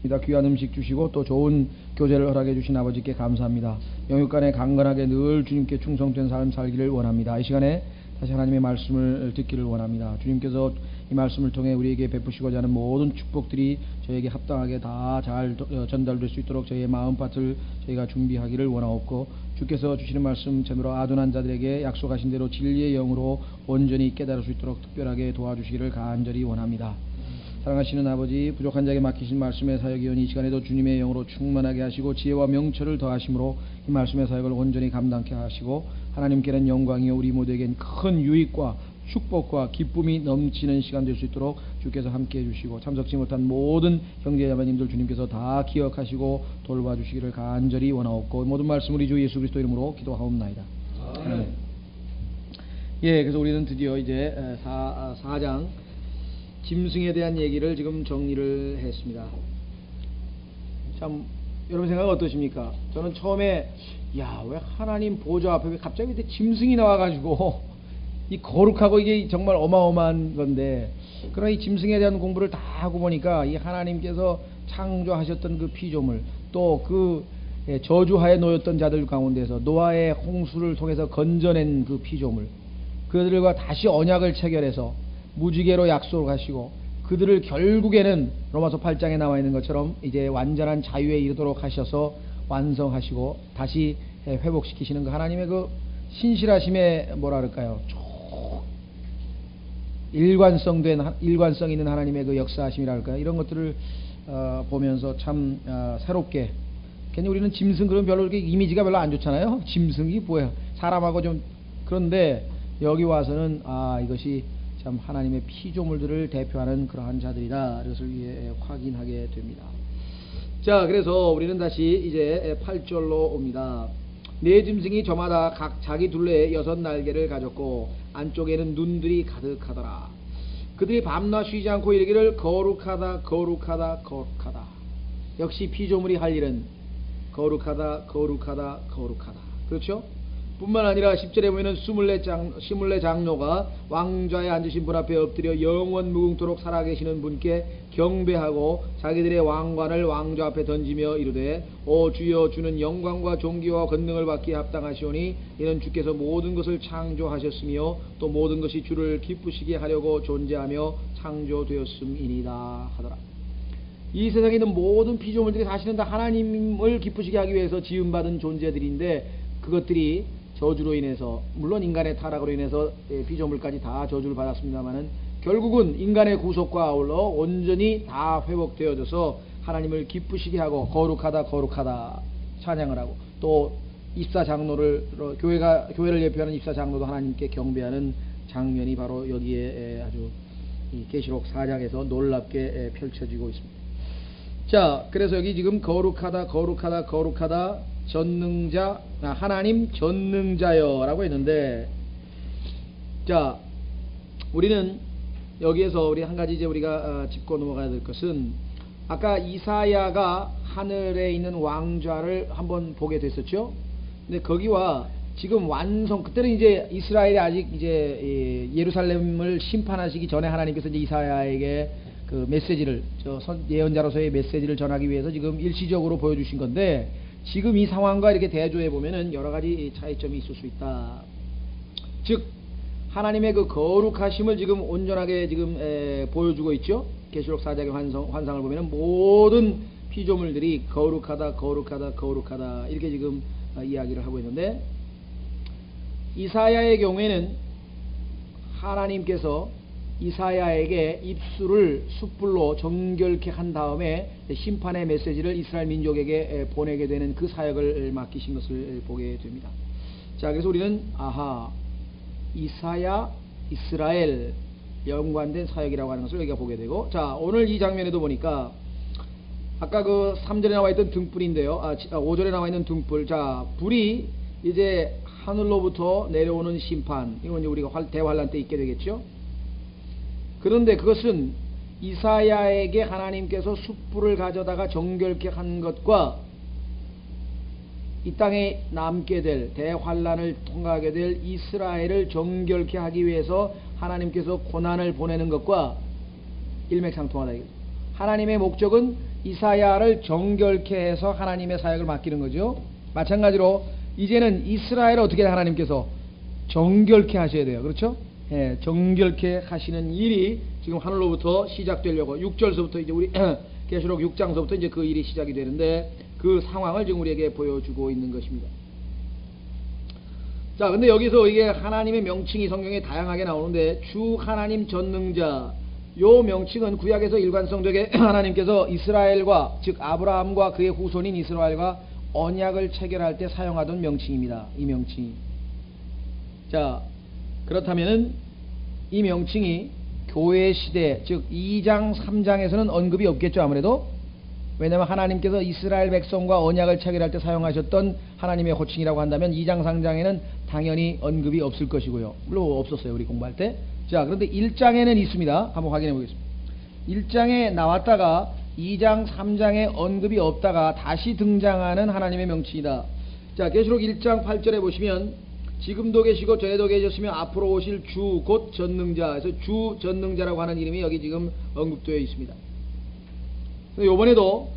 귀한 음식 주시고 또 좋은 교제를 허락해 주신 아버지께 감사합니다. 영육간에 강건하게 늘 주님께 충성된 삶 살기를 원합니다. 이 시간에 다시 하나님의 말씀을 듣기를 원합니다. 주님께서 이 말씀을 통해 우리에게 베푸시고자 하는 모든 축복들이 저에게 합당하게 다 잘 전달될 수 있도록 저희의 마음밭을 저희가 준비하기를 원하옵고, 주께서 주시는 말씀 제대로 아둔한 자들에게 약속하신 대로 진리의 영으로 온전히 깨달을 수 있도록 특별하게 도와주시기를 간절히 원합니다. 사랑하시는 아버지, 부족한 자에게 맡기신 말씀의 사역이오니 이 시간에도 주님의 영으로 충만하게 하시고 지혜와 명철을 더하심으로 이 말씀의 사역을 온전히 감당케 하시고, 하나님께는 영광이요 우리 모두에겐 큰 유익과 축복과 기쁨이 넘치는 시간 될 수 있도록 주께서 함께 해주시고, 참석치 못한 모든 형제자매님들 주님께서 다 기억하시고 돌봐주시기를 간절히 원하옵고, 모든 말씀 우리 주 예수 그리스도 이름으로 기도하옵나이다. 예, 그래서 우리는 드디어 이제 4장 짐승에 대한 얘기를 지금 정리를 했습니다. 참 여러분 생각 어떠십니까? 저는 처음에 왜 하나님 보좌 앞에 왜 갑자기 밑에 짐승이 나와가지고 이 거룩하고 이게 정말 어마어마한 건데, 그러나 이 짐승에 대한 공부를 다 하고 보니까 이 하나님께서 창조하셨던 그 피조물, 또 그 저주하에 놓였던 자들 가운데서 노아의 홍수를 통해서 건져낸 그 피조물, 그들과 다시 언약을 체결해서 무지개로 약속을 하시고, 그들을 결국에는 로마서 8장에 나와 있는 것처럼 이제 완전한 자유에 이르도록 하셔서 완성하시고 다시 회복시키시는 그 하나님의 그 신실하심의 뭐라 그럴까요? 일관성 있는 하나님의 그 역사하심이라 할까요? 이런 것들을 보면서 참 새롭게, 괜히 우리는 짐승 그러면 별로 이렇게 이미지가 별로 안 좋잖아요. 짐승이 뭐야? 사람하고 좀 그런데 여기 와서는 이것이 참 하나님의 피조물들을 대표하는 그러한 자들이다, 이것을 확인하게 됩니다. 자, 그래서 우리는 다시 이제 8절로 옵니다. 네 짐승이 저마다 각 자기 둘레에 6날개를 가졌고 안쪽에는 눈들이 가득하더라. 그들이 밤낮 쉬지 않고 이르기를 거룩하다 거룩하다 거룩하다. 역시 피조물이 할 일은 거룩하다 거룩하다 거룩하다. 그렇죠? 뿐만 아니라 10절에 보면 24 장로가 왕좌에 앉으신 분 앞에 엎드려 영원 무궁토록 살아계시는 분께 경배하고 자기들의 왕관을 왕좌 앞에 던지며 이르되, 오 주여, 주는 영광과 존귀와 권능을 받기에 합당하시오니 이는 주께서 모든 것을 창조하셨으며 또 모든 것이 주를 기쁘시게 하려고 존재하며 창조되었음이니이다 하더라. 이 세상에 있는 모든 피조물들이 사실은 다 하나님을 기쁘시게 하기 위해서 지음받은 존재들인데, 그것들이 저주로 인해서, 물론 인간의 타락으로 인해서 피조물까지 다 저주를 받았습니다마는 결국은 인간의 구속과 아울러 온전히 다 회복되어져서 하나님을 기쁘시게 하고 거룩하다 거룩하다 찬양을 하고, 또 입사장로를 교회를 예표하는 입사장로도 하나님께 경배하는 장면이 바로 여기에 아주 이 계시록 4장에서 놀랍게 펼쳐지고 있습니다. 자, 그래서 여기 지금 거룩하다 거룩하다 거룩하다 전능자, 하나님 전능자여 라고 했는데, 자, 우리는 여기에서 우리 한 가지 이제 우리가 짚고 넘어가야 될 것은, 아까 이사야가 하늘에 있는 왕좌를 한번 보게 됐었죠. 근데 거기와 지금 그때는 이제 이스라엘이 아직 이제 예루살렘을 심판하시기 전에 하나님께서 이제 이사야에게 그 메시지를, 예언자로서의 메시지를 전하기 위해서 지금 일시적으로 보여주신 건데, 지금 이 상황과 이렇게 대조해 보면은 여러 가지 차이점이 있을 수 있다. 즉 하나님의 그 거룩하심을 지금 온전하게 지금 보여주고 있죠. 계시록 4장의 환상을 보면은 모든 피조물들이 거룩하다 거룩하다 거룩하다 이렇게 지금 이야기를 하고 있는데, 이사야의 경우에는 하나님께서 이사야에게 입술을 숯불로 정결케 한 다음에 심판의 메시지를 이스라엘 민족에게 보내게 되는 그 사역을 맡기신 것을 보게 됩니다. 자, 그래서 우리는 이사야, 이스라엘 연관된 사역이라고 하는 것을 우리가 보게 되고, 자, 오늘 이 장면에도 보니까 아까 그 3절에 나와 있던 등불인데요. 5절에 나와 있는 등불. 자, 불이 이제 하늘로부터 내려오는 심판, 이건 이제 우리가 대환란 때 있게 되겠죠. 그런데 그것은 이사야에게 하나님께서 숯불을 가져다가 정결케 한 것과 이 땅에 남게 될 대환란을 통과하게 될 이스라엘을 정결케 하기 위해서 하나님께서 고난을 보내는 것과 일맥상통하다. 하나님의 목적은 이사야를 정결케 해서 하나님의 사역을 맡기는 거죠. 마찬가지로 이제는 이스라엘을 어떻게 하나님께서 정결케 하셔야 돼요. 그렇죠? 예, 정결케 하시는 일이 지금 하늘로부터 시작되려고 6절서부터 이제 우리 계시록 6장서부터 이제 그 일이 시작이 되는데 그 상황을 지금 우리에게 보여주고 있는 것입니다. 자, 근데 여기서 이게 하나님의 명칭이 성경에 다양하게 나오는데 주 하나님 전능자, 요 명칭은 구약에서 일관성되게 하나님께서 이스라엘과 즉 아브라함과 그의 후손인 이스라엘과 언약을 체결할 때 사용하던 명칭입니다. 이 명칭이. 자, 그렇다면은 이 명칭이 교회 시대 즉 2장 3장에서는 언급이 없겠죠. 아무래도 왜냐하면 하나님께서 이스라엘 백성과 언약을 체결할 때 사용하셨던 하나님의 호칭이라고 한다면 2장 3장에는 당연히 언급이 없을 것이고요. 물론 없었어요, 우리 공부할 때. 자, 그런데 1장에는 있습니다. 한번 확인해 보겠습니다. 1장에 나왔다가 2장 3장에 언급이 없다가 다시 등장하는 하나님의 명칭이다. 자, 계시록 1장 8절에 보시면 지금도 계시고 전에도 계셨으며 앞으로 오실 주 곧 전능자, 그래서 주 전능자라고 하는 이름이 여기 지금 언급되어 있습니다. 요번에도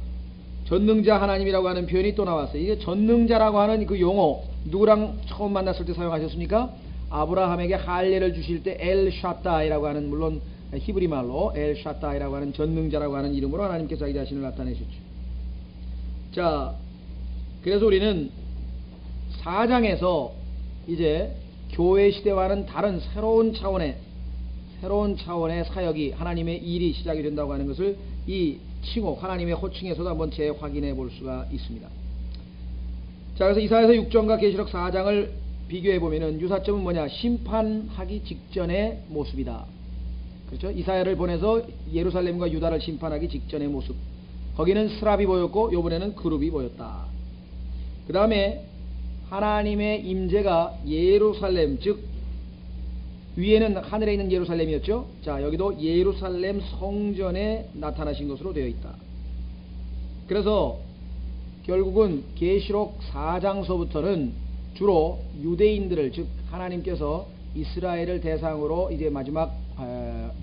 전능자 하나님이라고 하는 표현이 또 나왔어요. 이게 전능자라고 하는 그 용어 누구랑 처음 만났을 때 사용하셨습니까? 아브라함에게 할례를 주실 때 엘 샤다이라고 하는, 물론 히브리 말로 엘 샤다이라고 하는 전능자라고 하는 이름으로 하나님께서 자기 자신을 나타내셨죠. 자, 그래서 우리는 4장에서 이제 교회 시대와는 다른 새로운 차원의 사역이, 하나님의 일이 시작이 된다고 하는 것을 이 칭호, 하나님의 호칭에서도 한번 재확인해 볼 수가 있습니다. 자, 그래서 이사야서 6장과 계시록 4장을 비교해 보면은 유사점은 뭐냐? 심판하기 직전의 모습이다. 그렇죠? 이사야를 보내서 예루살렘과 유다를 심판하기 직전의 모습. 거기는 스랍이 보였고 요번에는 그룹이 보였다. 그 다음에 하나님의 임재가 예루살렘, 즉 위에는 하늘에 있는 예루살렘이었죠. 자, 여기도 예루살렘 성전에 나타나신 것으로 되어 있다. 그래서 결국은 계시록 4장서부터는 주로 유대인들을, 즉 하나님께서 이스라엘을 대상으로 이제 마지막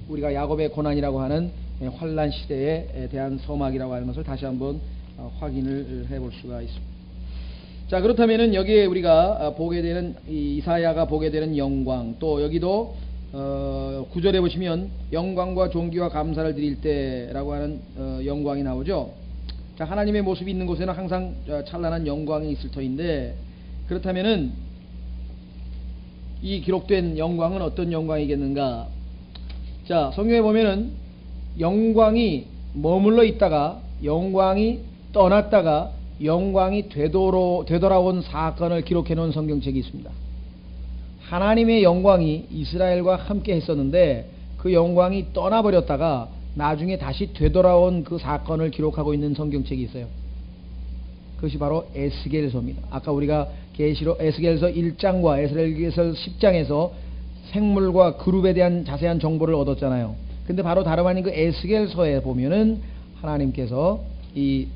우리가 야곱의 고난이라고 하는 환란 시대에 대한 서막이라고 하는 것을 다시 한번 확인을 해볼 수가 있습니다. 자, 그렇다면은 여기에 우리가 보게 되는 이사야가 보게 되는 영광, 또 여기도 9절에 보시면 영광과 존귀와 감사를 드릴 때라고 하는 영광이 나오죠. 자, 하나님의 모습이 있는 곳에는 항상 찬란한 영광이 있을 터인데, 그렇다면은 이 기록된 영광은 어떤 영광이겠는가? 자, 성경에 보면은 영광이 머물러 있다가 영광이 떠났다가 영광이 되돌아온 사건을 기록해 놓은 성경책이 있습니다. 하나님의 영광이 이스라엘과 함께 했었는데 그 영광이 떠나버렸다가 나중에 다시 되돌아온 그 사건을 기록하고 있는 성경책이 있어요. 그것이 바로 에스겔서입니다. 아까 우리가 계시록 에스겔서 1장과 에스겔서 10장에서 생물과 그룹에 대한 자세한 정보를 얻었잖아요. 근데 바로 다름 아닌 그 에스겔서에 보면은 하나님께서 이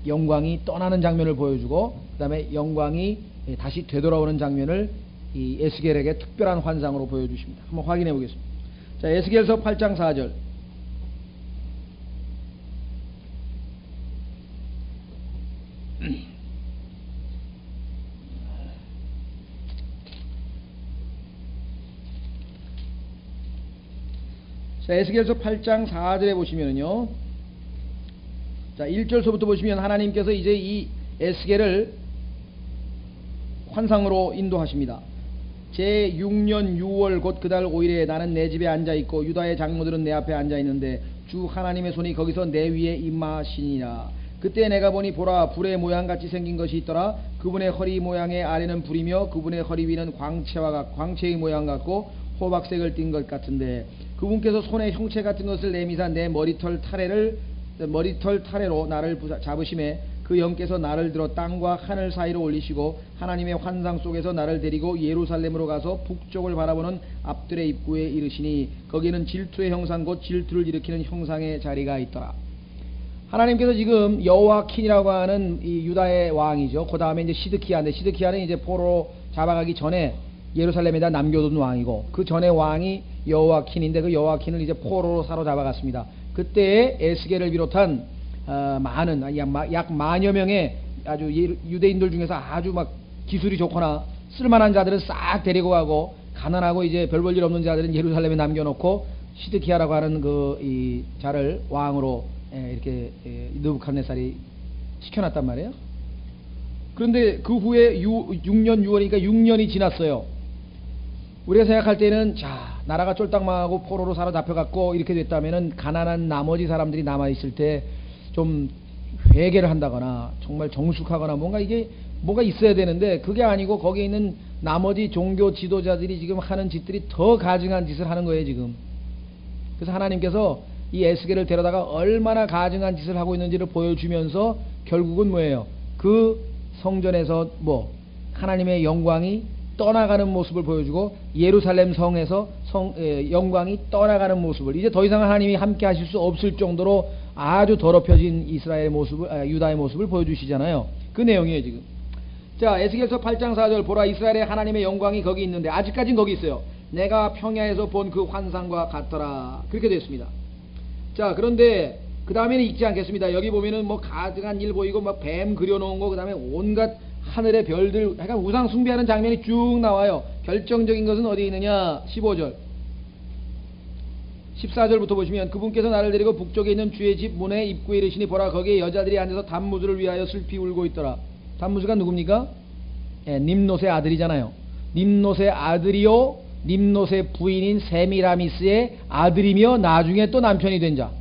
영광이 떠나는 장면을 보여주고 그 다음에 영광이 다시 되돌아오는 장면을 이 에스겔에게 특별한 환상으로 보여주십니다. 한번 확인해 보겠습니다. 자, 에스겔서 8장 4절. 자, 에스겔서 8장 4절에 보시면은요. 자, 1절서부터 보시면 하나님께서 이제 이 에스겔을 환상으로 인도하십니다. 제6년 6월 곧 그달 5일에 나는 내 집에 앉아있고 유다의 장로들은 내 앞에 앉아있는데 주 하나님의 손이 거기서 내 위에 임하시니라. 그때 내가 보니 보라, 불의 모양같이 생긴 것이 있더라. 그분의 허리 모양의 아래는 불이며 그분의 허리 위는 광채의 모양 같고 호박색을 띈 것 같은데 그분께서 손에 형체 같은 것을 내미사 내 머리털 타래로 나를 잡으심에 그 영께서 나를 들어 땅과 하늘 사이로 올리시고 하나님의 환상 속에서 나를 데리고 예루살렘으로 가서 북쪽을 바라보는 앞들의 입구에 이르시니 거기는 질투의 형상 곧 질투를 일으키는 형상의 자리가 있더라. 하나님께서 지금 여호와킨이라고 하는 이 유다의 왕이죠. 그 다음에 이제 시드키야인데 시드키야는 이제 포로로 잡아가기 전에 예루살렘에다 남겨둔 왕이고 그 전에 왕이 여호와킨인데 그 여호와킨을 이제 포로로 사로잡아갔습니다. 그때에 에스겔을 비롯한 많은 약 만여 명의 아주 유대인들 중에서 아주 막 기술이 좋거나 쓸만한 자들은 싹 데리고 가고, 가난하고 이제 별 볼 일 없는 자들은 예루살렘에 남겨놓고 시드키야라고 하는 이 자를 왕으로 이렇게 느부갓네살이 시켜놨단 말이에요. 그런데 그 후에 6년 6월이니까 6년이 지났어요. 우리가 생각할 때는 자, 나라가 쫄딱 망하고 포로로 사로잡혀갖고 이렇게 됐다면은 가난한 나머지 사람들이 남아있을 때 좀 회개를 한다거나 정말 정숙하거나 뭔가 있어야 되는데, 그게 아니고 거기에 있는 나머지 종교 지도자들이 지금 하는 짓들이 더 가증한 짓을 하는 거예요 지금. 그래서 하나님께서 이 에스겔을 데려다가 얼마나 가증한 짓을 하고 있는지를 보여주면서 결국은 뭐예요? 그 성전에서 하나님의 영광이 떠나가는 모습을 보여주고, 예루살렘 성에서 영광이 떠나가는 모습을, 이제 더 이상 하나님이 함께 하실 수 없을 정도로 아주 더럽혀진 이스라엘의 모습을, 유다의 모습을 보여주시잖아요. 그 내용이에요 지금. 자, 에스겔서 8장 4절 보라, 이스라엘의 하나님의 영광이 거기 있는데, 아직까지는 거기 있어요. 내가 평야에서 본 그 환상과 같더라, 그렇게 됐습니다. 자, 그런데 그 다음에는 읽지 않겠습니다. 여기 보면은 가증한 일 보이고 뱀 그려놓은 거, 그 다음에 온갖 하늘의 별들, 약간 우상 숭배하는 장면이 쭉 나와요. 결정적인 것은 어디에 있느냐? 15절 14절부터 보시면, 그분께서 나를 데리고 북쪽에 있는 주의 집 문의 입구에 이르시니 보라, 거기에 여자들이 앉아서 단무스를 위하여 슬피 울고 있더라. 단무스가 누굽니까? 님롯의 아들이잖아요. 님롯의 아들이요, 님롯의 부인인 세미라미스의 아들이며 나중에 또 남편이 된 자.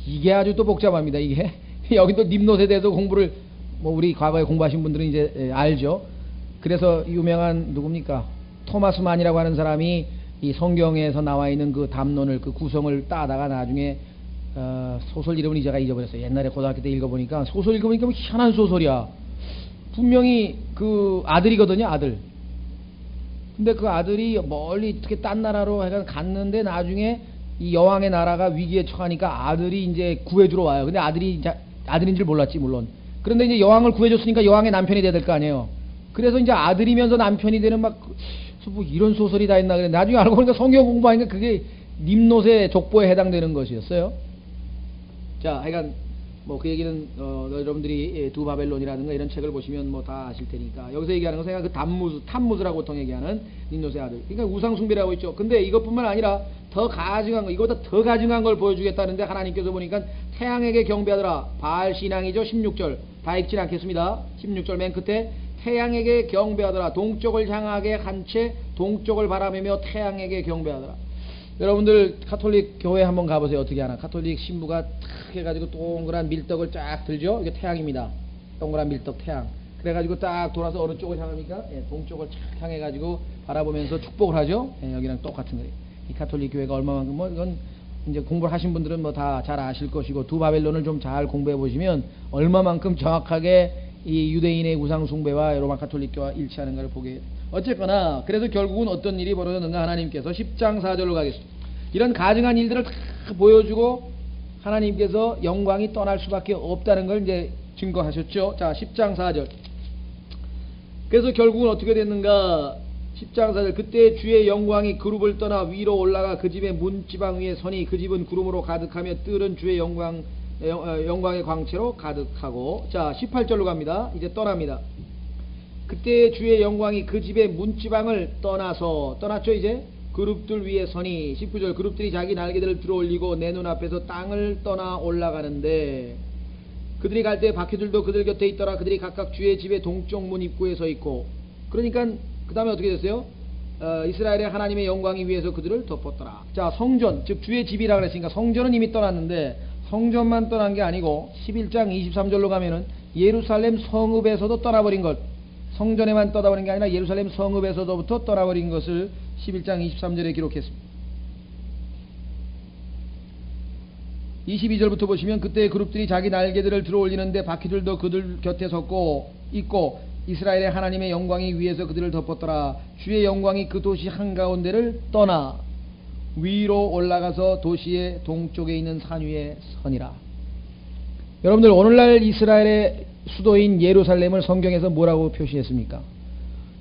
이게 아주 또 복잡합니다 이게. 여기 또 님롯에 대해서 공부를 우리 과거에 공부하신 분들은 이제 알죠. 그래서 유명한 누굽니까? 토마스 만이라고 하는 사람이 이 성경에서 나와 있는 그 담론을, 그 구성을 따다가 나중에 소설 이름은 제가 잊어버렸어요. 옛날에 고등학교 때 읽어보니까, 소설 읽어보니까 희한한 소설이야. 분명히 그 아들이거든요, 아들. 근데 그 아들이 멀리 어떻게 딴 나라로 갔는데, 나중에 이 여왕의 나라가 위기에 처하니까 아들이 이제 구해주러 와요. 근데 아들인 줄 몰랐지 물론. 그런데 이제 여왕을 구해줬으니까 여왕의 남편이 돼야 될 거 아니에요. 그래서 이제 아들이면서 남편이 되는 이런 소설이 다 있나 그래. 나중에 알고 보니까 성경 공부하니까 그게 님롯의 족보에 해당되는 것이었어요. 자, 하여간 그 얘기는 여러분들이 두 바벨론이라든가 이런 책을 보시면 다 아실 테니까, 여기서 얘기하는 것은 그 탐무스라고 보통 얘기하는 님롯의 아들. 그러니까 우상숭배라고 있죠. 근데 이것뿐만 아니라 더 가증한 거, 이거보다 더 가증한 걸 보여주겠다는데, 하나님께서 보니까 태양에게 경배하더라. 바알 신앙이죠. 16절 다 읽진 않겠습니다. 16절 맨 끝에 태양에게 경배하더라. 동쪽을 향하게 한 채 동쪽을 바라보며 태양에게 경배하더라. 여러분들 가톨릭 교회 한번 가보세요. 어떻게 하나? 가톨릭 신부가 탁 해가지고 동그란 밀떡을 쫙 들죠. 이게 태양입니다. 동그란 밀떡 태양. 그래가지고 딱 돌아서 어느 쪽을 향합니까? 동쪽을 쫙 향해가지고 바라보면서 축복을 하죠. 여기랑 똑같은 거예요. 이 가톨릭 교회가 얼마만큼 이건 이제 공부를 하신 분들은 다 잘 아실 것이고, 두 바벨론을 좀 잘 공부해 보시면 얼마만큼 정확하게 이 유대인의 우상 숭배와 로마 가톨릭교와 일치하는가를 보게. 어쨌거나 그래서 결국은 어떤 일이 벌어졌는가? 하나님께서 10장 4절로 가겠습니다. 이런 가증한 일들을 다 보여주고 하나님께서 영광이 떠날 수밖에 없다는 걸 이제 증거하셨죠. 자, 10장 4절. 그래서 결국은 어떻게 됐는가? 10장 4절. 그때 주의 영광이 그룹을 떠나 위로 올라가 그 집의 문지방 위에 서니 그 집은 구름으로 가득하며 뜰은 주의 영광의 광채로 가득하고. 자, 18절로 갑니다. 이제 떠납니다. 그때 주의 영광이 그 집의 문지방을 떠났죠. 이제 그룹들 위에 서니. 19절. 그룹들이 자기 날개들을 들어올리고 내 눈앞에서 땅을 떠나 올라가는데, 그들이 갈 때 바퀴들도 그들 곁에 있더라. 그들이 각각 주의 집의 동쪽 문 입구에 서 있고. 그러니까 그 다음에 어떻게 됐어요? 이스라엘의 하나님의 영광이 위에서 그들을 덮었더라. 자, 성전, 즉 주의 집이라 그랬으니까 성전은 이미 떠났는데, 성전만 떠난 게 아니고 11장 23절로 가면은 예루살렘 성읍에서도 떠나버린 것, 성전에만 떠나버린 게 아니라 예루살렘 성읍에서도부터 떠나버린 것을 11장 23절에 기록했습니다. 22절부터 보시면, 그때 그룹들이 자기 날개들을 들어올리는데 바퀴들도 그들 곁에 섰고 있고 이스라엘의 하나님의 영광이 위에서 그들을 덮었더라. 주의 영광이 그 도시 한가운데를 떠나 위로 올라가서 도시의 동쪽에 있는 산 위에 서니라. 여러분들, 오늘날 이스라엘의 수도인 예루살렘을 성경에서 뭐라고 표시했습니까?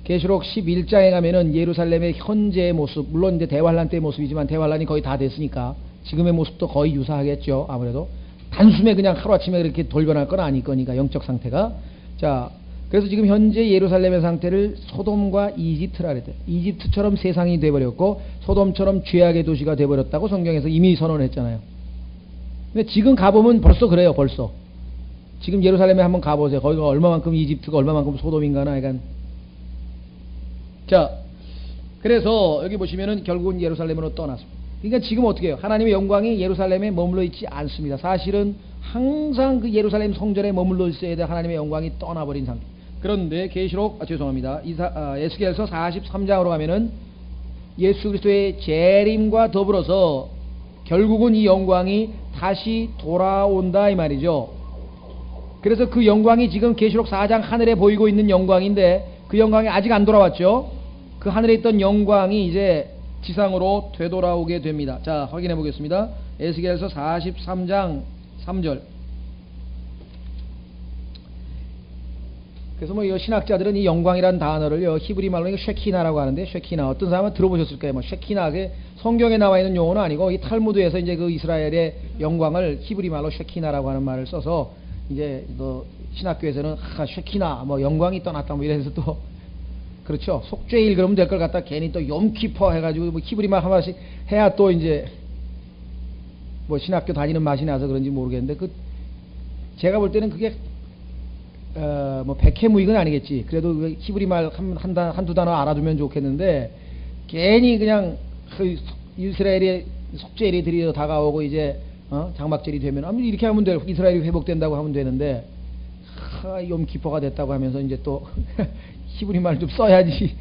계시록 11장에 가면은 예루살렘의 현재의 모습, 물론 이제 대환란 때의 모습이지만 대환란이 거의 다 됐으니까 지금의 모습도 거의 유사하겠죠. 아무래도 단숨에 그냥 하루아침에 그렇게 돌변할 건 아닐 거니까 영적 상태가. 자, 그래서 지금 현재 예루살렘의 상태를 소돔과 이집트라 그랬대요. 이집트처럼 세상이 돼버렸고 소돔처럼 죄악의 도시가 돼버렸다고 성경에서 이미 선언했잖아요. 근데 지금 가보면 벌써 그래요. 벌써 지금 예루살렘에 한번 가보세요. 거기가 얼마만큼 이집트가 얼마만큼 소돔인가나. 약간. 자, 그래서 여기 보시면은 결국은 예루살렘으로 떠났습니다. 그러니까 지금 어떻게 해요? 하나님의 영광이 예루살렘에 머물러 있지 않습니다. 사실은 항상 그 예루살렘 성전에 머물러 있어야 될 하나님의 영광이 떠나버린 상태. 그런데 계시록 죄송합니다. 에스겔서 43장으로 가면은 예수 그리스도의 재림과 더불어서 결국은 이 영광이 다시 돌아온다 이 말이죠. 그래서 그 영광이 지금 계시록 4장 하늘에 보이고 있는 영광인데 그 영광이 아직 안 돌아왔죠. 그 하늘에 있던 영광이 이제 지상으로 되돌아오게 됩니다. 자, 확인해 보겠습니다. 에스겔서 43장 3절. 그래서 뭐 이 신학자들은 이 영광이라는 단어를 히브리 말로 쉐키나라고 하는데, 쉐키나 어떤 사람은 들어보셨을 거예요. 뭐 쉐키나 그 성경에 나와 있는 용어는 아니고 이 탈무드에서 이제 그 이스라엘의 영광을 히브리 말로 쉐키나라고 하는 말을 써서 이제 또 신학교에서는 쉐키나 뭐 영광이 떠났다 뭐 이래서 또 그렇죠. 속죄일 그러면 될 걸 갖다 괜히 또 욤키퍼 해가지고 뭐 히브리 말 하나씩 해야 또 이제 뭐 신학교 다니는 맛이 나서 그런지 모르겠는데 그 제가 볼 때는 그게 뭐 백해무익은 아니겠지. 그래도 그 히브리 말 한두 단어 알아두면 좋겠는데 괜히 그냥 그 이스라엘의 속죄일이 드디어 다가오고 이제 장막절이 되면 이렇게 하면 돼. 이스라엘이 회복된다고 하면 되는데 욤키퍼가 됐다고 하면서 이제 또 히브리 말 좀 써야지.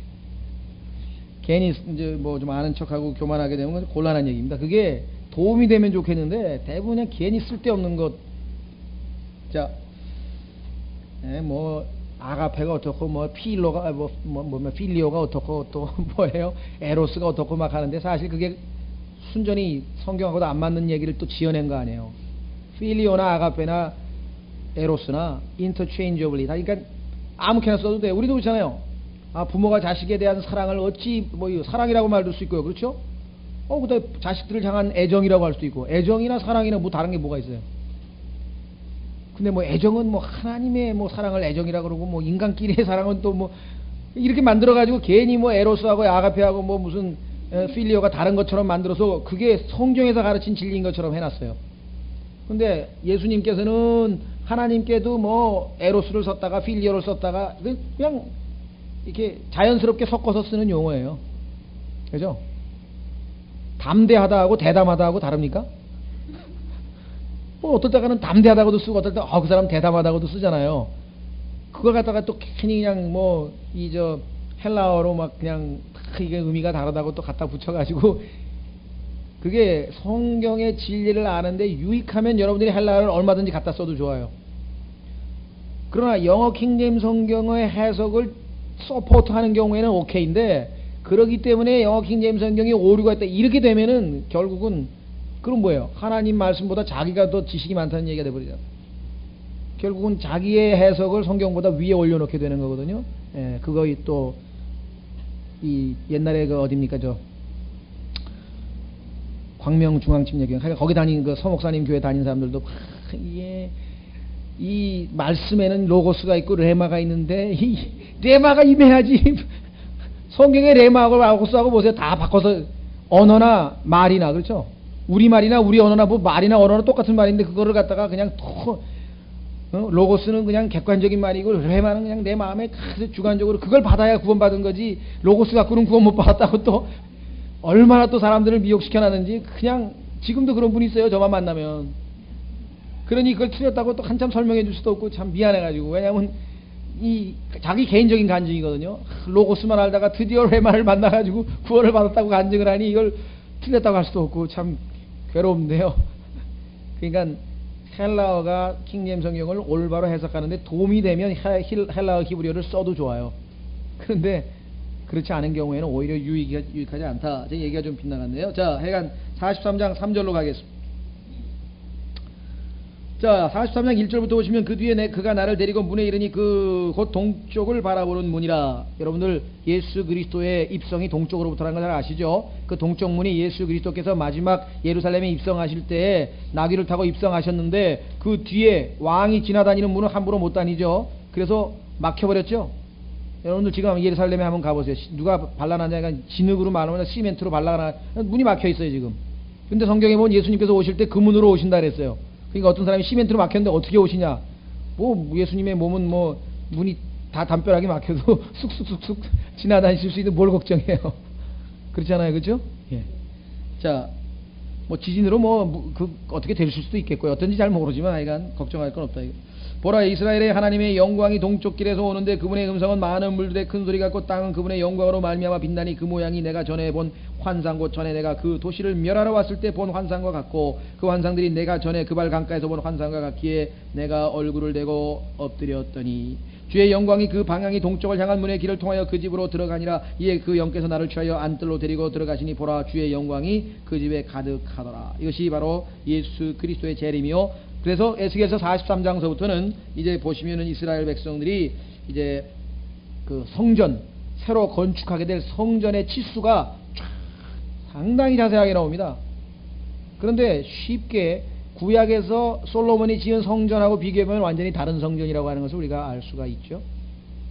괜히 이제 뭐 좀 아는 척하고 교만하게 되면 곤란한 얘기입니다. 그게 도움이 되면 좋겠는데 대부분 그냥 괜히 쓸데없는 것. 자, 뭐 아가페가 어떻고 뭐 필로가 뭐 필리오가 어떻고 또 뭐예요? 에로스가 어떻고 막 하는데 사실 그게 순전히 성경하고도 안 맞는 얘기를 또 지어낸 거 아니에요. 필리오나 아가페나 에로스나 인터체인저블리. 그러니까 아무렇게나 써도 돼. 우리도 그렇잖아요. 부모가 자식에 대한 사랑을 어찌 뭐 사랑이라고 말할 수 있고요. 그렇죠? 그다음에 자식들을 향한 애정이라고 할 수도 있고, 애정이나 사랑이나 뭐 다른 게 뭐가 있어요? 근데 뭐 애정은 뭐 하나님의 뭐 사랑을 애정이라고 그러고 뭐 인간끼리의 사랑은 또 뭐 이렇게 만들어 가지고 괜히 뭐 에로스하고 아가페하고 뭐 무슨 필리오가 다른 것처럼 만들어서 그게 성경에서 가르친 진리인 것처럼 해놨어요. 근데 예수님께서는 하나님께도 뭐 에로스를 썼다가 필리오를 썼다가 그냥 이렇게 자연스럽게 섞어서 쓰는 용어예요. 그죠? 담대하다 하고 대담하다 하고 다릅니까? 어떨 때가는 담대하다고도 쓰고 어떨 때 그 사람 대담하다고도 쓰잖아요. 그걸 갖다가 또 괜히 그냥 뭐 헬라어로 막 그냥 이게 의미가 다르다고 또 갖다 붙여가지고 그게 성경의 진리를 아는데 유익하면 여러분들이 헬라어를 얼마든지 갖다 써도 좋아요. 그러나 영어 킹제임스 성경의 해석을 서포트하는 경우에는 오케이인데 그러기 때문에 영어 킹제임스 성경이 오류가 있다 이렇게 되면은 결국은 그럼 뭐예요? 하나님 말씀보다 자기가 더 지식이 많다는 얘기가 돼버리잖아. 결국은 자기의 해석을 성경보다 위에 올려놓게 되는 거거든요. 예, 그거 또 이 옛날에 그 어딥니까 광명중앙침례교회 거기 다닌 그 서목사님 교회 다닌 사람들도 이 말씀에는 로고스가 있고 레마가 있는데 이 레마가 임해야지. 성경에 레마하고 로고스하고 보세요. 다 바꿔서 언어나 말이나 그렇죠? 우리말이나 우리 언어나 뭐 말이나 언어나 똑같은 말인데 그거를 갖다가 그냥 로고스는 그냥 객관적인 말이고 레마는 그냥 내 마음에 주관적으로 그걸 받아야 구원받은 거지 로고스 갖고는 구원 못 받았다고 또 얼마나 또 사람들을 미혹시켜놨는지 그냥 지금도 그런 분이 있어요. 저만 만나면. 그러니 그걸 틀렸다고 또 한참 설명해 줄 수도 없고 참 미안해가지고. 왜냐면 이 자기 개인적인 간증이거든요. 로고스만 알다가 드디어 레마를 만나가지고 구원을 받았다고 간증을 하니 이걸 틀렸다고 할 수도 없고 참 괴로운데요. 그러니까 헬라어가 킹제임스 성경을 올바로 해석하는데 도움이 되면 헬라어 히브리어를 써도 좋아요. 그런데 그렇지 않은 경우에는 오히려 유익하지 않다. 제 얘기가 좀 빗나갔네요. 자, 하여간 43장 3절로 가겠습니다. 자, 43장 1절부터 보시면 그 뒤에 그가 나를 데리고 문에 이르니 그 곧 동쪽을 바라보는 문이라. 여러분들 예수 그리스도의 입성이 동쪽으로부터라는 걸 잘 아시죠? 그 동쪽 문이 예수 그리스도께서 마지막 예루살렘에 입성하실 때에 나귀를 타고 입성하셨는데 그 뒤에 왕이 지나다니는 문은 함부로 못 다니죠. 그래서 막혀버렸죠. 여러분들 지금 예루살렘에 한번 가보세요. 누가 발라놨냐니까 진흙으로 말하면 시멘트로 발라놔 문이 막혀 있어요 지금. 근데 성경에 보면 예수님께서 오실 때 그 문으로 오신다 그랬어요. 그러니까 어떤 사람이 시멘트로 막혔는데 어떻게 오시냐? 뭐 예수님의 몸은 뭐 문이 다 담벼락이 막혀도 쑥쑥쑥쑥 지나다니실 수 있는 뭘 걱정해요? 그렇잖아요, 그렇죠? 예. 자, 뭐 지진으로 어떻게 될 수도 있겠고요. 어떤지 잘 모르지만 하여간 걱정할 건 없다. 보라, 이스라엘의 하나님의 영광이 동쪽 길에서 오는데 그분의 음성은 많은 물들의 큰 소리 같고 땅은 그분의 영광으로 말미암아 빛나니 그 모양이 내가 전에 본 환상 곧 전에 내가 그 도시를 멸하러 왔을 때 본 환상과 같고 그 환상들이 내가 전에 그발 강가에서 본 환상과 같기에 내가 얼굴을 대고 엎드렸더니 주의 영광이 그 방향이 동쪽을 향한 문의 길을 통하여 그 집으로 들어가니라. 이에 그 영께서 나를 취하여 안뜰로 데리고 들어가시니 보라, 주의 영광이 그 집에 가득하더라. 이것이 바로 예수 그리스도의 재림이요. 그래서 에스겔서 43장서부터는 이제 보시면은 이스라엘 백성들이 이제 그 성전, 새로 건축하게 될 성전의 치수가 상당히 자세하게 나옵니다. 그런데 쉽게 구약에서 솔로몬이 지은 성전하고 비교해보면 완전히 다른 성전이라고 하는 것을 우리가 알 수가 있죠.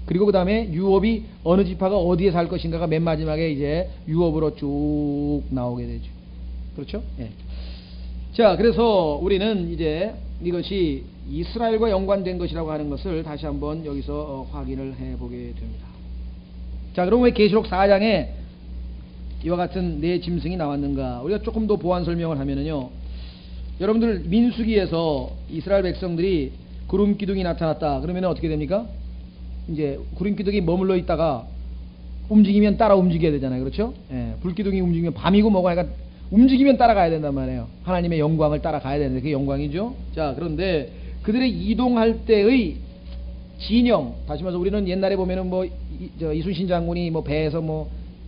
그리고 그 다음에 유업이 어느 지파가 어디에 살 것인가가 맨 마지막에 이제 유업으로 쭉 나오게 되죠. 그렇죠? 예. 자, 그래서 우리는 이제 이것이 이스라엘과 연관된 것이라고 하는 것을 다시 한번 여기서 확인을 해보게 됩니다. 자, 그럼 왜 계시록 4장에 이와 같은 네 짐승이 나왔는가? 우리가 조금 더 보완 설명을 하면은요, 여러분들 민수기에서 이스라엘 백성들이 구름 기둥이 나타났다 그러면 어떻게 됩니까? 이제 구름 기둥이 머물러 있다가 움직이면 따라 움직여야 되잖아요, 그렇죠? 예, 불 기둥이 움직이면 밤이고 뭐고 하니까 움직이면 따라가야 된단 말이에요. 하나님의 영광을 따라가야 되는데 그게 영광이죠. 자, 그런데 그들의 이동할 때의 진영, 다시 말해서 우리는 옛날에 보면은 이순신 장군이 배에서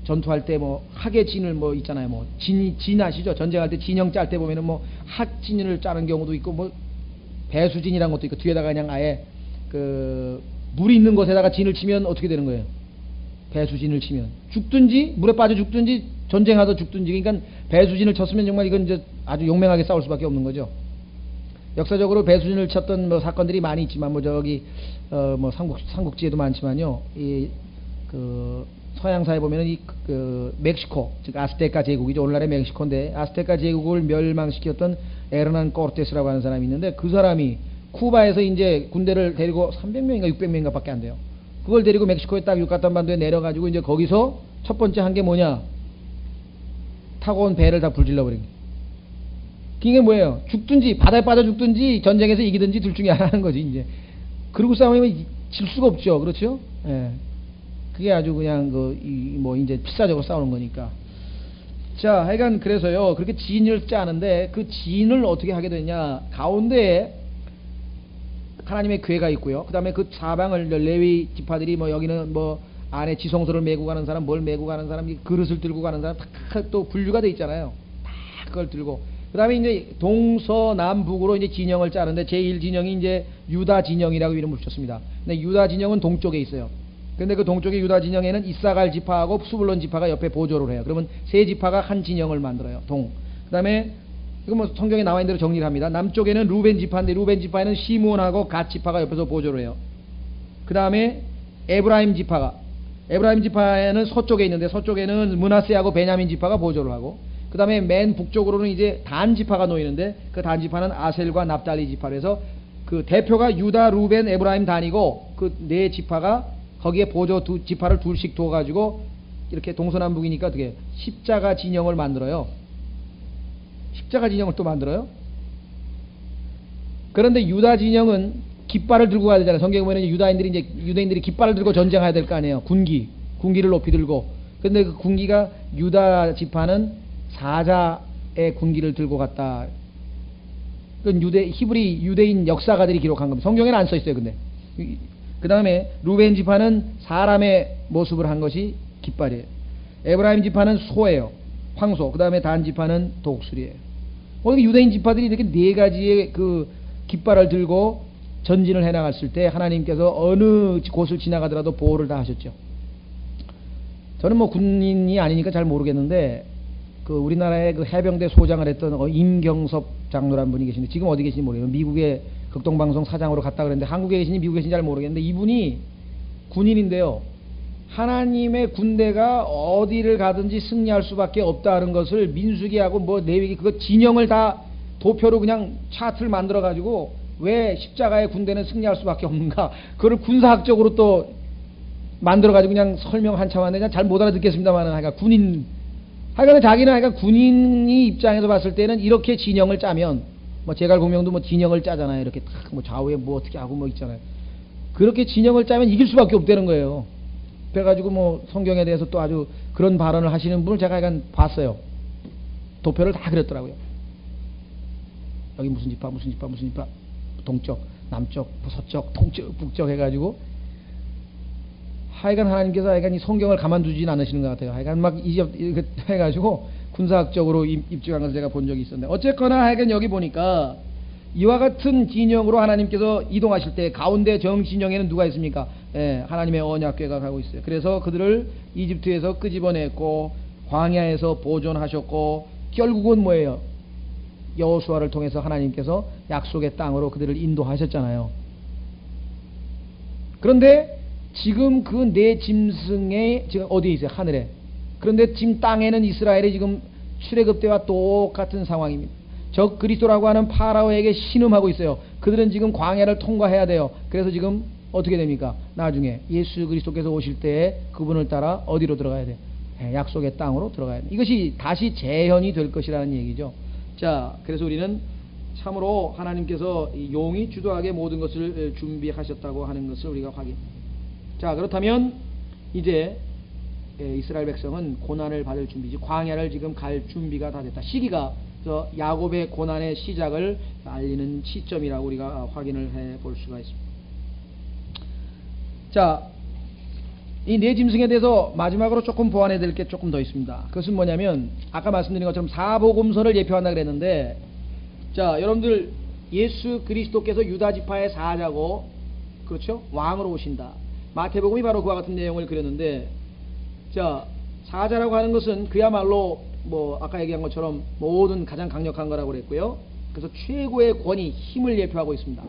전투할 때 학의 진을 있잖아요. 진 아시죠? 전쟁할 때 진영 짤 때 보면은 학진을 짜는 경우도 있고 배수진이라는 것도 있고 뒤에다가 그냥 아예 그 물이 있는 곳에다가 진을 치면 어떻게 되는 거예요? 배수진을 치면 죽든지 물에 빠져 죽든지 전쟁하다 죽든지. 그러니까 배수진을 쳤으면 정말 이건 이제 아주 용맹하게 싸울 수밖에 없는 거죠. 역사적으로 배수진을 쳤던 사건들이 많이 있지만 삼국지에도 많지만요. 서양사에 보면은 멕시코, 즉 아스테카 제국이죠. 오늘날의 멕시코인데 아스테카 제국을 멸망시켰던 에르난 코르테스라고 하는 사람이 있는데 그 사람이 쿠바에서 이제 군대를 데리고 300명인가 600명인가 밖에 안 돼요. 그걸 데리고 멕시코에 딱 유카탄 반도에 내려가지고 이제 거기서 첫 번째 한 게 뭐냐? 타고 온 배를 다 불질러 버린 게. 그게 뭐예요? 죽든지 바다에 빠져 죽든지 전쟁에서 이기든지 둘 중에 하나인 거지 이제. 그러고 싸우면 질 수가 없죠, 그렇죠? 예. 그게 아주 그냥 이제 필사적으로 싸우는 거니까. 자, 하여간 그래서요 그렇게 진을 짜는데 그 진을 어떻게 하게 되냐? 가운데에 하나님의 궤가 있고요. 그 다음에 그 사방을 레위 지파들이 여기는 안에 지성소를 메고 가는 사람, 뭘 메고 가는 사람, 그릇을 들고 가는 사람 다 또 분류가 돼 있잖아요. 다 그걸 들고. 그 다음에 이제 동서남북으로 이제 진영을 짜는데 제1진영이 이제 유다 진영이라고 이름을 붙였습니다. 근데 유다 진영은 동쪽에 있어요. 근데 그 동쪽의 유다 진영에는 이사갈 지파하고 수불론 지파가 옆에 보조를 해요. 그러면 세 지파가 한 진영을 만들어요. 그 다음에 이거 성경에 나와 있는 대로 정리를 합니다. 남쪽에는 루벤 지파인데 루벤 지파에는 시몬하고 갓 지파가 옆에서 보조를 해요. 그 다음에 에브라임 지파에는 서쪽에 있는데 서쪽에는 므낫세하고 베냐민 지파가 보조를 하고, 그 다음에 맨 북쪽으로는 이제 단 지파가 놓이는데 그 단 지파는 아셀과 납달리 지파로 해서 그 대표가 유다, 루벤, 에브라임, 단이고 그 네 지파가 거기에 보조 두 지파를 둘씩 둬가지고 이렇게 동서남북이니까 어떻게 십자가 진영을 만들어요. 십자가 진영을 또 만들어요. 그런데 유다 진영은 깃발을 들고 가야 되잖아요. 성경에 보면 유대인들이 깃발을 들고 전쟁해야 될 거 아니에요. 군기를 높이 들고. 근데 그 군기가 유다 지파는 사자의 군기를 들고 갔다. 그건 히브리 유대인 역사가들이 기록한 겁니다. 성경에는 안 써 있어요. 근데 그 다음에 루벤 지파는 사람의 모습을 한 것이 깃발이에요. 에브라임 지파는 소예요. 황소. 그 다음에 단 지파는 독수리예요. 유대인 지파들이 이렇게 네 가지의 깃발을 들고 전진을 해나갔을 때 하나님께서 어느 곳을 지나가더라도 보호를 다 하셨죠. 저는 뭐 군인이 아니니까 잘 모르겠는데 그 우리나라의 그 해병대 소장을 했던 임경섭 장로라는 분이 계신데 지금 어디 계신지 모르겠어요. 미국의 극동방송 사장으로 갔다 그랬는데 한국에 계신지 미국에 계신지 잘 모르겠는데 이분이 군인인데요. 하나님의 군대가 어디를 가든지 승리할 수밖에 없다는 것을 민수기하고 뭐 레위기 그거 진영을 다 도표로 그냥 차트를 만들어 가지고 왜 십자가의 군대는 승리할 수밖에 없는가 그걸 군사학적으로 또 만들어 가지고 그냥 설명 한참 하는데 잘 못 알아듣겠습니다만은 하여간 하여간 자기는 하여간 군인이 입장에서 봤을 때는 이렇게 진영을 짜면 뭐 제갈공명도 뭐 진영을 짜잖아요. 이렇게 탁 뭐 좌우에 뭐 어떻게 하고 뭐 있잖아요. 그렇게 진영을 짜면 이길 수밖에 없다는 거예요. 그래가지고 뭐 성경에 대해서 또 아주 그런 발언을 하시는 분을 제가 약간 봤어요. 도표를 다 그렸더라고요. 여기 무슨 지파 동쪽 남쪽 서쪽 동쪽 북쪽 해가지고 하여간 하나님께서 하여간 이 성경을 가만두진 않으시는 것 같아요. 하여간 막 이렇게 해가지고 군사학적으로 입증한 것을 제가 본 적이 있었는데 어쨌거나 하여간 여기 보니까 이와 같은 진영으로 하나님께서 이동하실 때 가운데 정진영에는 누가 있습니까? 예, 하나님의 언약궤가 가고 있어요. 그래서 그들을 이집트에서 끄집어냈고 광야에서 보존하셨고 결국은 뭐예요? 여호수아를 통해서 하나님께서 약속의 땅으로 그들을 인도하셨잖아요. 그런데 지금 그 네 짐승에 지금 어디에 있어요? 하늘에. 그런데 지금 땅에는 이스라엘이 지금 출애굽 때와 똑같은 상황입니다. 적 그리스도라고 하는 파라오에게 신음하고 있어요. 그들은 지금 광야를 통과해야 돼요. 그래서 지금 어떻게 됩니까? 나중에 예수 그리스도께서 오실 때에 그분을 따라 어디로 들어가야 돼요? 약속의 땅으로 들어가야 돼요. 이것이 다시 재현이 될 것이라는 얘기죠. 자, 그래서 우리는 참으로 하나님께서 용이 주도하게 모든 것을 준비하셨다고 하는 것을 우리가 확인. 자, 그렇다면 이제 이스라엘 백성은 고난을 받을 준비지 광야를 지금 갈 준비가 다 됐다. 시기가 야곱의 고난의 시작을 알리는 시점이라고 우리가 확인을 해 볼 수가 있습니다. 자, 이 네 짐승에 대해서 마지막으로 조금 보완해 드릴 게 조금 더 있습니다. 그것은 뭐냐면 아까 말씀드린 것처럼 사복음서를 예표한다 그랬는데 자, 여러분들 예수 그리스도께서 유다 지파의 사자고 그렇죠? 왕으로 오신다. 마태복음이 바로 그와 같은 내용을 그렸는데 자, 사자라고 하는 것은 그야말로 뭐 아까 얘기한 것처럼 모든 가장 강력한 거라고 그랬고요. 그래서 최고의 권위, 힘을 예표하고 있습니다.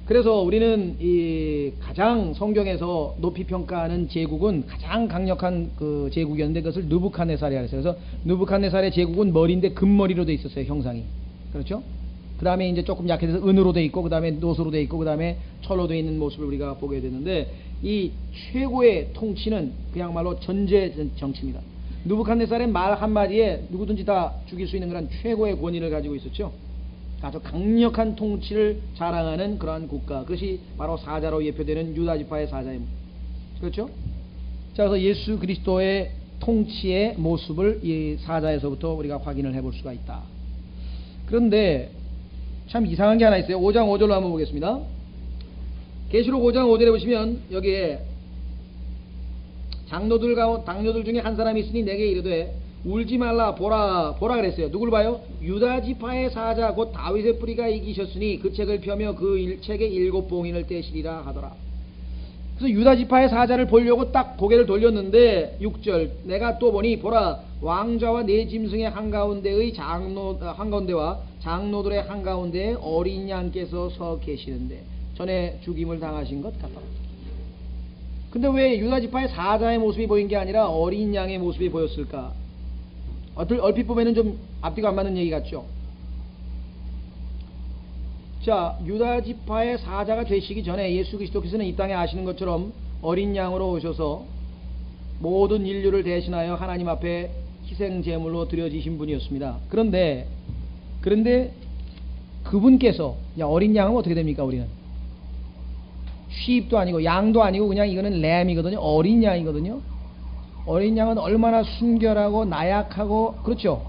그래서 우리는 이 가장 성경에서 높이 평가하는 제국은 가장 강력한 그 제국이었는데 그것을 느부갓네살이라고 했어요. 그래서 느부갓네살의 제국은 머리인데 금머리로 돼 있었어요. 형상이. 그렇죠? 그 다음에 이제 조금 약해져서 은으로 돼 있고 그 다음에 노소로 돼 있고 그 다음에 철로 돼 있는 모습을 우리가 보게 되는데 이 최고의 통치는 그야말로 전제 정치입니다. 느부갓네살의 말 한마디에 누구든지 다 죽일 수 있는 그런 최고의 권위를 가지고 있었죠. 아주 강력한 통치를 자랑하는 그러한 국가, 그것이 바로 사자로 예표되는 유다 지파의 사자입니다. 그렇죠? 자, 그래서 예수 그리스도의 통치의 모습을 이 사자에서부터 우리가 확인을 해볼 수가 있다. 그런데 참 이상한 게 하나 있어요. 5장 5절로 한번 보겠습니다. 계시록 5장 5절에 보시면 여기에 장로들 중에 한 사람이 있으니 내게 이르되 울지 말라 보라 그랬어요. 누굴 봐요? 유다 지파의 사자 곧 다윗의 뿌리가 이기셨으니 그 책을 펴며 그 책의 7봉인을 떼시리라 하더라. 그래서 유다 지파의 사자를 보려고 딱 고개를 돌렸는데 6절 내가 또 보니 보라 왕좌와 네 짐승의 한가운데와 장로들의 한가운데에 어린 양께서 서 계시는데 전에 죽임을 당하신 것 같더라. 근데 왜 유다 지파의 사자의 모습이 보인 게 아니라 어린 양의 모습이 보였을까? 얼핏 보면은 좀 앞뒤가 안 맞는 얘기 같죠? 자, 유다 지파의 사자가 되시기 전에 예수 그리스도께서는 이 땅에 아시는 것처럼 어린 양으로 오셔서 모든 인류를 대신하여 하나님 앞에 희생 제물로 드려지신 분이었습니다. 그런데 그분께서 어린 양은 어떻게 됩니까? 우리는 쉬입도 아니고 양도 아니고 그냥 이거는 램이거든요. 어린 양이거든요. 어린 양은 얼마나 순결하고 나약하고 그렇죠.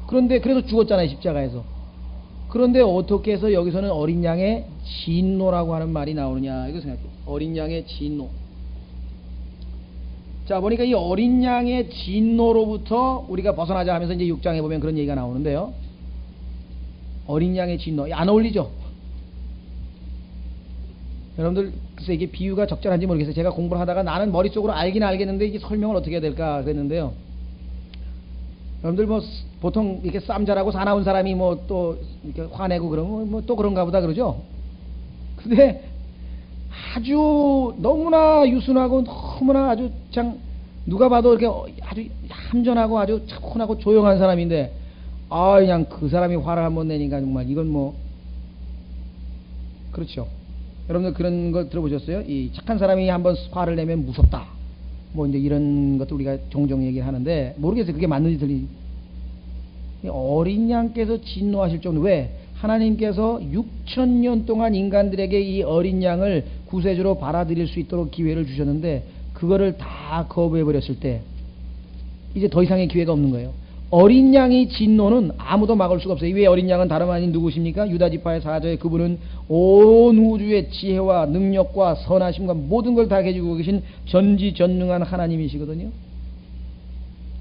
그런데 그래서 죽었잖아요, 십자가에서. 그런데 어떻게 해서 여기서는 어린 양의 진노라고 하는 말이 나오느냐, 이거 생각해요. 어린 양의 진노. 자, 보니까 이 어린 양의 진노로부터 우리가 벗어나자 하면서 이제 6장에 보면 그런 얘기가 나오는데요. 어린 양의 진노. 안 어울리죠? 여러분들 글쎄 이게 비유가 적절한지 모르겠어요. 제가 공부를 하다가 나는 머릿속으로 알긴 알겠는데 이게 설명을 어떻게 해야 될까 그랬는데요. 여러분들 뭐 보통 이렇게 쌈 잘하고 사나운 사람이 뭐 또 이렇게 화내고 그러면 뭐 또 그런가 보다 그러죠. 근데 아주 너무나 유순하고 너무나 아주 참 누가 봐도 이렇게 아주 얌전하고 아주 차분하고 조용한 사람인데 그냥 그 사람이 화를 한번 내니까 정말 이건 뭐 그렇죠. 여러분들 그런 거 들어보셨어요? 이 착한 사람이 한번 화를 내면 무섭다. 뭐 이제 이런 것도 우리가 종종 얘기를 하는데 모르겠어요. 그게 맞는지 틀린지. 어린 양께서 진노하실 정도. 왜? 하나님께서 6,000년 동안 인간들에게 이 어린 양을 구세주로 받아들일 수 있도록 기회를 주셨는데 그거를 다 거부해 버렸을 때 이제 더 이상의 기회가 없는 거예요. 어린 양의 진노는 아무도 막을 수가 없어요. 이 어린 양은 다름 아닌 누구십니까? 유다지파의 사자의 그분은 온 우주의 지혜와 능력과 선하심과 모든 걸 다 해주고 계신 전지전능한 하나님이시거든요.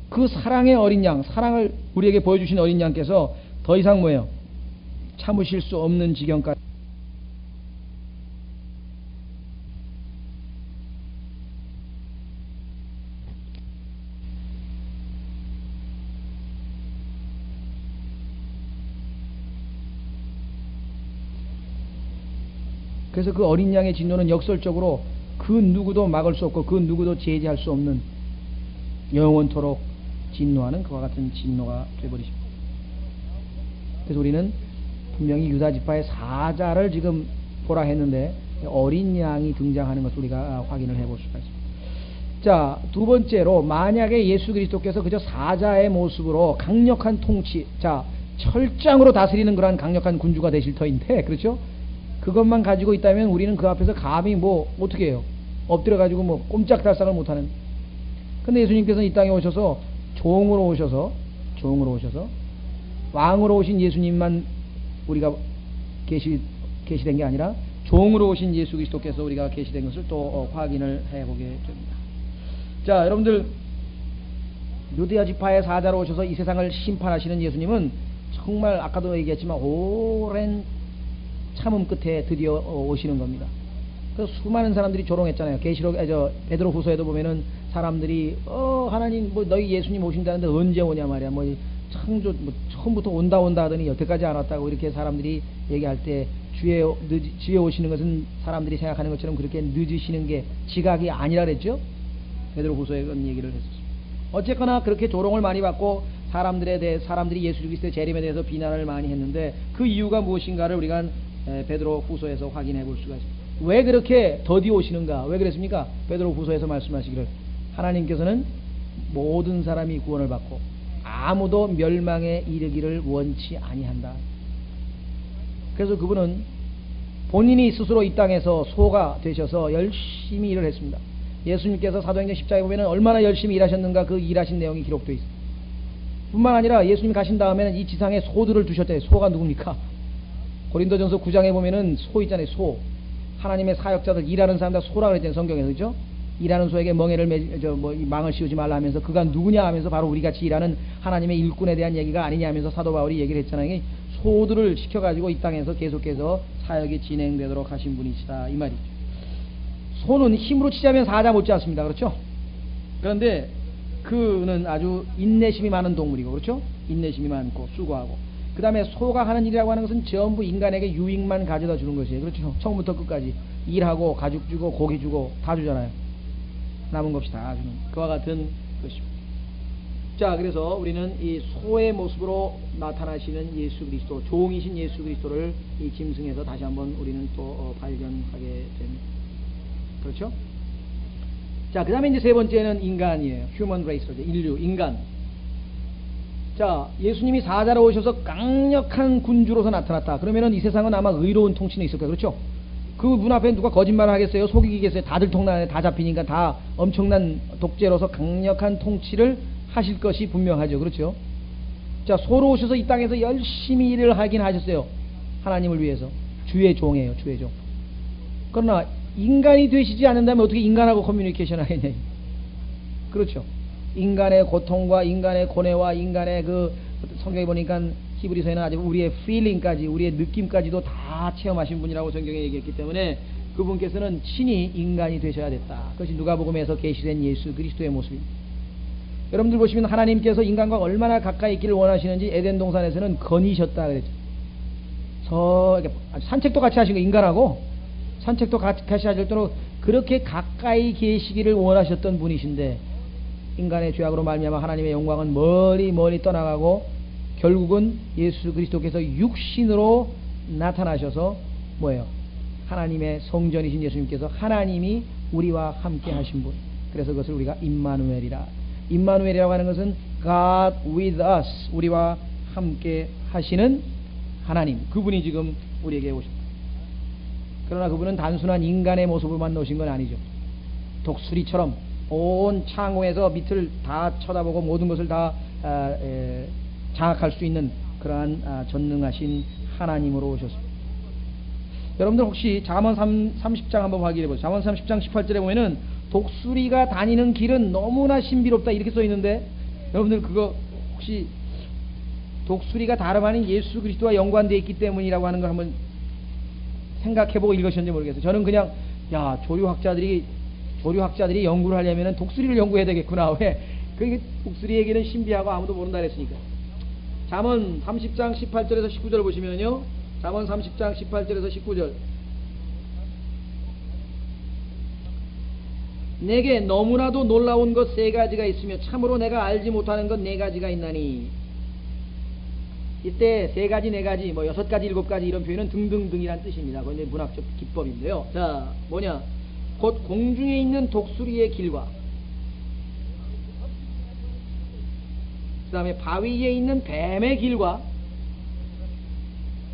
그 사랑의 어린 양, 사랑을 우리에게 보여주신 어린 양께서 더 이상 뭐예요? 참으실 수 없는 지경까지 그래서 그 어린 양의 진노는 역설적으로 그 누구도 막을 수 없고 그 누구도 제지할 수 없는 영원토록 진노하는 그와 같은 진노가 되어버리십니다. 그래서 우리는 분명히 유다지파의 사자를 지금 보라 했는데 어린 양이 등장하는 것을 우리가 확인을 해볼 수가 있습니다. 자, 두 번째로 만약에 예수 그리스도께서 그저 사자의 모습으로 강력한 통치, 자 철장으로 다스리는 그러한 강력한 군주가 되실 터인데 그렇죠? 그것만 가지고 있다면 우리는 그 앞에서 감히 뭐 어떻게 해요? 엎드려 가지고 뭐 꼼짝달싹을 못하는. 근데 예수님께서는 이 땅에 오셔서 종으로 오셔서 왕으로 오신 예수님만 우리가 계시된 게 아니라 종으로 오신 예수 그리스도께서 우리가 계시된 것을 또 확인을 해보게 됩니다. 자, 여러분들 유대야 지파의 사자로 오셔서 이 세상을 심판하시는 예수님은 정말 아까도 얘기했지만 오랜 참음 끝에 드디어 오시는 겁니다. 그 수많은 사람들이 조롱했잖아요. 계시록 베드로후서에도 보면은 사람들이 하나님 뭐 너희 예수님 오신다는데 언제 오냐 말이야. 뭐 창조 뭐 처음부터 온다 하더니 여태까지 안 왔다고 이렇게 사람들이 얘기할 때 주에 오시는 것은 사람들이 생각하는 것처럼 그렇게 늦으시는 게 지각이 아니라 그랬죠. 베드로후서에 그런 얘기를 했었습니다. 어쨌거나 그렇게 조롱을 많이 받고 사람들이 예수 그리스도의 재림에 대해서 비난을 많이 했는데 그 이유가 무엇인가를 우리가 베드로후서에서 확인해 볼 수가 있습니다. 왜 그렇게 더디 오시는가? 왜 그랬습니까? 베드로후서에서 말씀하시기를 하나님께서는 모든 사람이 구원을 받고 아무도 멸망에 이르기를 원치 아니한다. 그래서 그분은 본인이 스스로 이 땅에서 소가 되셔서 열심히 일을 했습니다. 예수님께서 사도행전 10장에 보면 얼마나 열심히 일하셨는가 그 일하신 내용이 기록되어 있습니다. 뿐만 아니라 예수님이 가신 다음에는 이 지상에 소들을 두셨대요. 소가 누굽니까? 고린도전서 9장에 보면은 소 있잖아요. 소. 하나님의 사역자들 일하는 사람들 소라 그랬잖아요. 성경에서 그죠? 일하는 소에게 망을 씌우지 말라 하면서 그가 누구냐 하면서 바로 우리같이 일하는 하나님의 일꾼에 대한 얘기가 아니냐 하면서 사도 바울이 얘기를 했잖아요. 소들을 시켜가지고 이 땅에서 계속해서 사역이 진행되도록 하신 분이시다 이 말이죠. 소는 힘으로 치자면 사자 못지 않습니다. 그렇죠? 그런데 그는 아주 인내심이 많은 동물이고 그렇죠? 인내심이 많고 수고하고 그 다음에 소가 하는 일이라고 하는 것은 전부 인간에게 유익만 가져다 주는 것이에요. 그렇죠? 처음부터 끝까지 일하고 가죽 주고 고기 주고 다 주잖아요. 남은 것 없이 다 주는 그와 같은 것입니다. 자, 그래서 우리는 이 소의 모습으로 나타나시는 예수 그리스도, 종이신 예수 그리스도를 이 짐승에서 다시 한번 우리는 또 발견하게 됩니다. 그렇죠? 자, 그 다음에 이제 세 번째는 인간이에요. 휴먼 레이스죠. 인류, 인간. 자, 예수님이 사자로 오셔서 강력한 군주로서 나타났다. 그러면은 이 세상은 아마 의로운 통치는 있을 거예요. 그렇죠? 그 문 앞에 누가 거짓말을 하겠어요? 속이겠어요? 다들 통나에 다 잡히니까 다 엄청난 독재로서 강력한 통치를 하실 것이 분명하죠. 그렇죠? 자, 소로 오셔서 이 땅에서 열심히 일을 하긴 하셨어요. 하나님을 위해서. 주의 종이에요. 주의 종. 그러나 인간이 되시지 않는다면 어떻게 인간하고 커뮤니케이션 하겠냐. 그렇죠? 인간의 고통과 인간의 고뇌와 인간의 그 성경에 보니까 히브리서에는 아주 우리의 feeling까지, 우리의 느낌까지도 다 체험하신 분이라고 성경에 얘기했기 때문에 그분께서는 친히 인간이 되셔야 됐다. 그것이 누가복음에서 계시된 예수 그리스도의 모습입니다. 여러분들 보시면 하나님께서 인간과 얼마나 가까이 있기를 원하시는지 에덴 동산에서는 거니셨다 그랬죠. 산책도 같이 하신 거, 인간하고 산책도 같이 하실 정도로 그렇게 가까이 계시기를 원하셨던 분이신데, 인간의 죄악으로 말미암아 하나님의 영광은 멀리 멀리 떠나가고 결국은 예수 그리스도께서 육신으로 나타나셔서 뭐예요? 하나님의 성전이신 예수님께서 하나님이 우리와 함께 하신 분. 그래서 그것을 우리가 임마누엘이라. 임마누엘이라고 하는 것은 God with us, 우리와 함께 하시는 하나님, 그분이 지금 우리에게 오셨다. 그러나 그분은 단순한 인간의 모습으로만 오신 건 아니죠. 독수리처럼 온 창호에서 밑을 다 쳐다보고 모든 것을 다 장악할 수 있는 그러한 전능하신 하나님으로 오셨습니다. 여러분들 혹시 잠언 30장 한번 확인해 보세요. 잠언 30장 18절에 보면은 독수리가 다니는 길은 너무나 신비롭다 이렇게 써 있는데, 여러분들 그거 혹시 독수리가 다름 아닌 예수 그리스도와 연관되어 있기 때문이라고 하는 걸 한번 생각해보고 읽으셨는지 모르겠어요. 저는 그냥 조류학자들이 연구를 하려면 독수리를 연구해야 되겠구나. 왜? 그게 독수리에게는 신비하고 아무도 모른다 그랬으니까. 잠언 30장 18절에서 19절 보시면요, 잠언 30장 18절에서 19절. 내게 너무나도 놀라운 것 세 가지가 있으며 참으로 내가 알지 못하는 것 네 가지가 있나니. 이때 세 가지, 네 가지, 뭐 6가지, 7가지 이런 표현은 등등등이란 뜻입니다. 그건 이제 문학적 기법인데요. 자, 뭐냐? 곧 공중에 있는 독수리의 길과, 그 다음에 바위에 있는 뱀의 길과,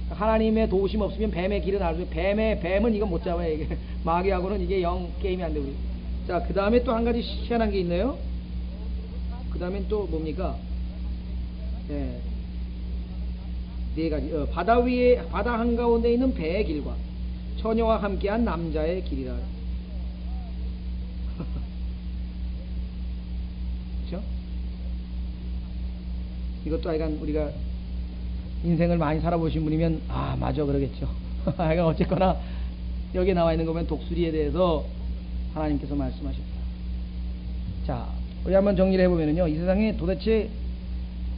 하나님의 도우심 없으면 뱀의 길은 알 수 없어요. 뱀은 이거 못 잡아요. 이게 마귀하고는 이게 영 게임이 안 되고. 자, 그 다음에 또 한 가지 희한한 게 있네요. 그 다음엔 또 뭡니까? 네 가지. 바다 한가운데 있는 배의 길과 처녀와 함께한 남자의 길이라. 그렇죠? 이것도 하여간 우리가 인생을 많이 살아보신 분이면 맞아 그러겠죠. 하여간 어쨌거나 여기에 나와 있는 거 보면 독수리에 대해서 하나님께서 말씀하셨다. 자, 우리 한번 정리를 해보면요, 이 세상에 도대체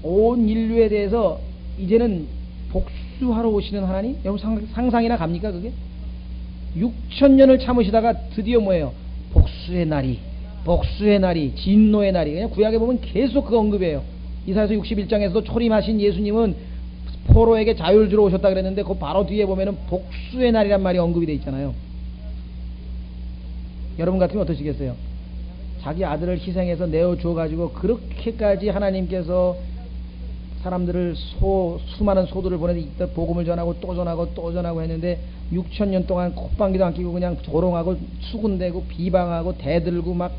온 인류에 대해서 이제는 복수하러 오시는 하나님? 여러분 상상이나 갑니까 그게? 6,000년을 참으시다가 드디어 뭐예요? 복수의 날이, 진노의 날이. 그냥 구약에 보면 계속 그 언급이에요. 이사야서 61장에서도 초림하신 예수님은 포로에게 자유를 주러 오셨다 그랬는데, 그 바로 뒤에 보면은 복수의 날이란 말이 언급이 돼 있잖아요. 여러분 같으면 어떠시겠어요? 자기 아들을 희생해서 내어주어 가지고 그렇게까지 하나님께서 사람들을 수많은 소들을 보내서 복음을 전하고 또 전하고 또 전하고 했는데 6,000년 동안 콧방귀도 안 끼고 그냥 조롱하고 수군대고 비방하고 대들고 막,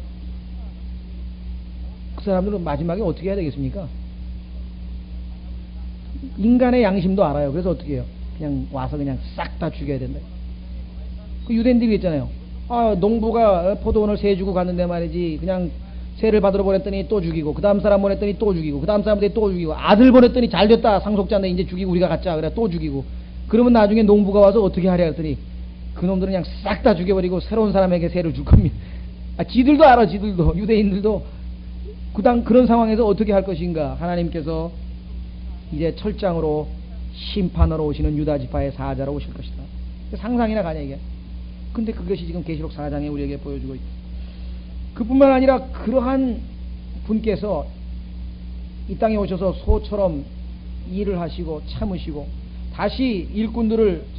그 사람들은 마지막에 어떻게 해야 되겠습니까? 인간의 양심도 알아요. 그래서 어떻게 해요? 그냥 와서 그냥 싹 다 죽여야 된다. 그 유대인들이 있잖아요. 농부가 포도원을 세 주고 갔는데 말이지, 그냥 세를 받으러 보냈더니 또 죽이고, 그 다음 사람 보냈더니 또 죽이고, 그 다음 사람한테 또 죽이고, 아들 보냈더니 잘됐다, 상속자인데 이제 죽이고 우리가 갖자, 그래 또 죽이고. 그러면 나중에 농부가 와서 어떻게 하랴 했더니 그 놈들은 그냥 싹 다 죽여버리고 새로운 사람에게 세를 줄 겁니다. 지들도 알아. 지들도, 유대인들도 그런 상황에서 어떻게 할 것인가. 하나님께서 이제 철장으로 심판하러 오시는 유다 지파의 사자로 오실 것이다. 상상이나 가냐 이게. 근데 그것이 지금 계시록 4장에 우리에게 보여주고 있다. 그뿐만 아니라 그러한 분께서 이 땅에 오셔서 소처럼 일을 하시고 참으시고, 다시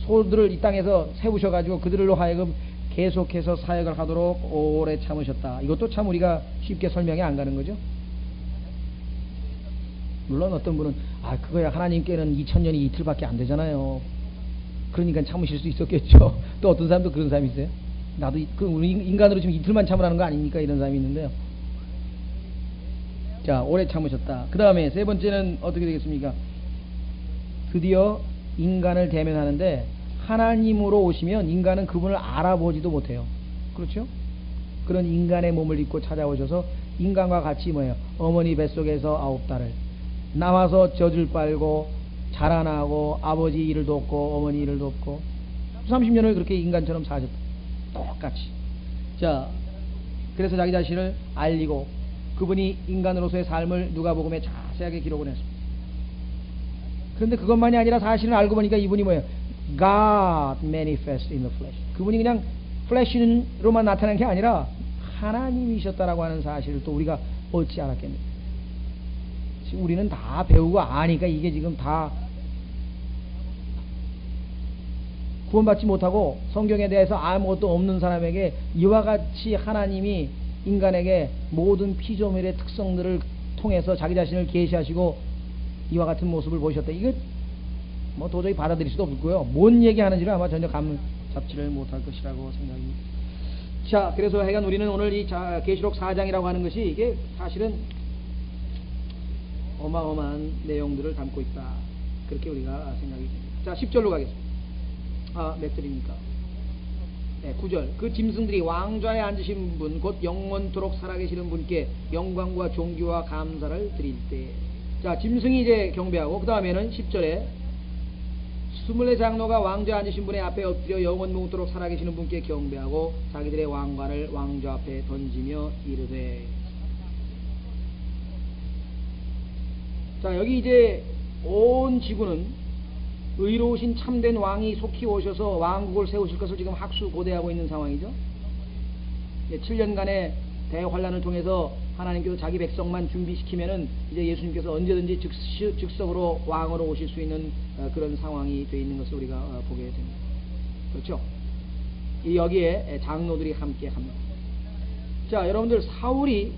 소들을 이 땅에서 세우셔가지고 그들로 하여금 계속해서 사역을 하도록 오래 참으셨다. 이것도 참 우리가 쉽게 설명이 안 가는 거죠. 물론 어떤 분은 그거야 하나님께는 2000년이 이틀밖에 안 되잖아요. 그러니까 참으실 수 있었겠죠. 또 어떤 사람도 그런 사람이 있어요. 나도 우리 인간으로 지금 이틀만 참으라는 거 아닙니까? 이런 사람이 있는데요. 자, 오래 참으셨다. 그 다음에 세 번째는 어떻게 되겠습니까? 드디어 인간을 대면하는데, 하나님으로 오시면 인간은 그분을 알아보지도 못해요. 그렇죠? 그런 인간의 몸을 입고 찾아오셔서 인간과 같이 뭐예요? 어머니 뱃속에서 9달을, 나와서 젖을 빨고 자라나고 아버지 일을 돕고 어머니 일을 돕고 30년을 그렇게 인간처럼 사셨다. 똑같이. 자, 그래서 자기 자신을 알리고 그분이 인간으로서의 삶을 누가복음에 자세하게 기록을 했습니다. 그런데 그것만이 아니라 사실은 알고 보니까 이분이 뭐예요? God manifest in the flesh. 그분이 그냥 플래시로만 나타난 게 아니라 하나님이셨다라고 하는 사실을 또 우리가 얻지 않았겠습니까? 지금 우리는 다 배우고 아니까 이게 지금 다 구원받지 못하고 성경에 대해서 아무것도 없는 사람에게 이와 같이 하나님이 인간에게 모든 피조물의 특성들을 통해서 자기 자신을 계시하시고 이와 같은 모습을 보이셨다. 이거 뭐 도저히 받아들일 수도 없고요. 뭔 얘기하는지를 아마 전혀 감 잡지를 못할 것이라고 생각합니다. 자, 그래서 하여간 우리는 오늘 이 계시록 4장이라고 하는 것이 이게 사실은 어마어마한 내용들을 담고 있다. 그렇게 우리가 생각이 됩니다. 자, 10절로 가겠습니다. 몇 절입니까? 네, 9절. 그 짐승들이 왕좌에 앉으신 분 곧 영원토록 살아계시는 분께 영광과 존귀와 감사를 드릴 때. 자, 짐승이 이제 경배하고 그 다음에는 10절에 24장로가 왕좌에 앉으신 분의 앞에 엎드려 영원무궁토록 살아계시는 분께 경배하고 자기들의 왕관을 왕좌 앞에 던지며 이르되. 자, 여기 이제 온 지구는 의로우신 참된 왕이 속히 오셔서 왕국을 세우실 것을 지금 학수고대하고 있는 상황이죠. 7년간의 대환란을 통해서 하나님께서 자기 백성만 준비시키면은 이제 예수님께서 언제든지 즉석으로 왕으로 오실 수 있는 그런 상황이 되어 있는 것을 우리가 보게 됩니다. 그렇죠? 여기에 장로들이 함께 합니다. 자, 여러분들 사울이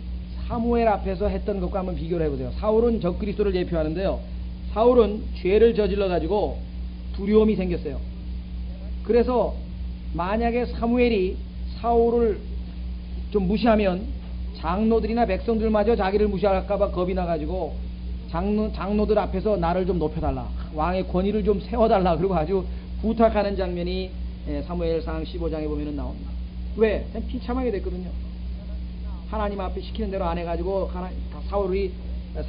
사무엘 앞에서 했던 것과 한번 비교를 해보세요. 사울은 적그리스도를 대표하는데요. 사울은 죄를 저질러 가지고 두려움이 생겼어요. 그래서 만약에 사무엘이 사울을 좀 무시하면 장로들이나 백성들마저 자기를 무시할까봐 겁이 나가지고 장로들 앞에서 나를 좀 높여달라, 왕의 권위를 좀 세워달라, 그리고 아주 부탁하는 장면이 사무엘상 15장에 보면은 나옵니다. 왜? 그냥 비참하게 됐거든요. 하나님 앞에 시키는 대로 안 해가지고 사울이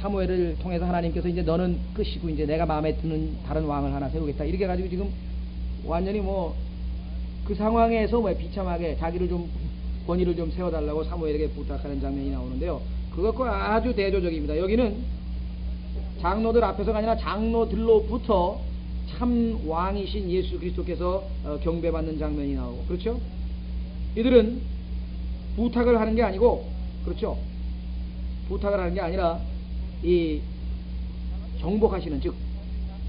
사무엘을 통해서 하나님께서 이제 너는 끝이고 이제 내가 마음에 드는 다른 왕을 하나 세우겠다 이렇게 해가지고 지금 완전히 뭐 그 상황에서 뭐 비참하게 자기를 좀 권위를 좀 세워달라고 사무엘에게 부탁하는 장면이 나오는데요. 그것과 아주 대조적입니다. 여기는 장로들 앞에서가 아니라 장로들로부터 참 왕이신 예수 그리스도께서 경배받는 장면이 나오고, 그렇죠? 이들은 부탁을 하는 게 아니고, 그렇죠? 부탁을 하는 게 아니라 이 정복하시는, 즉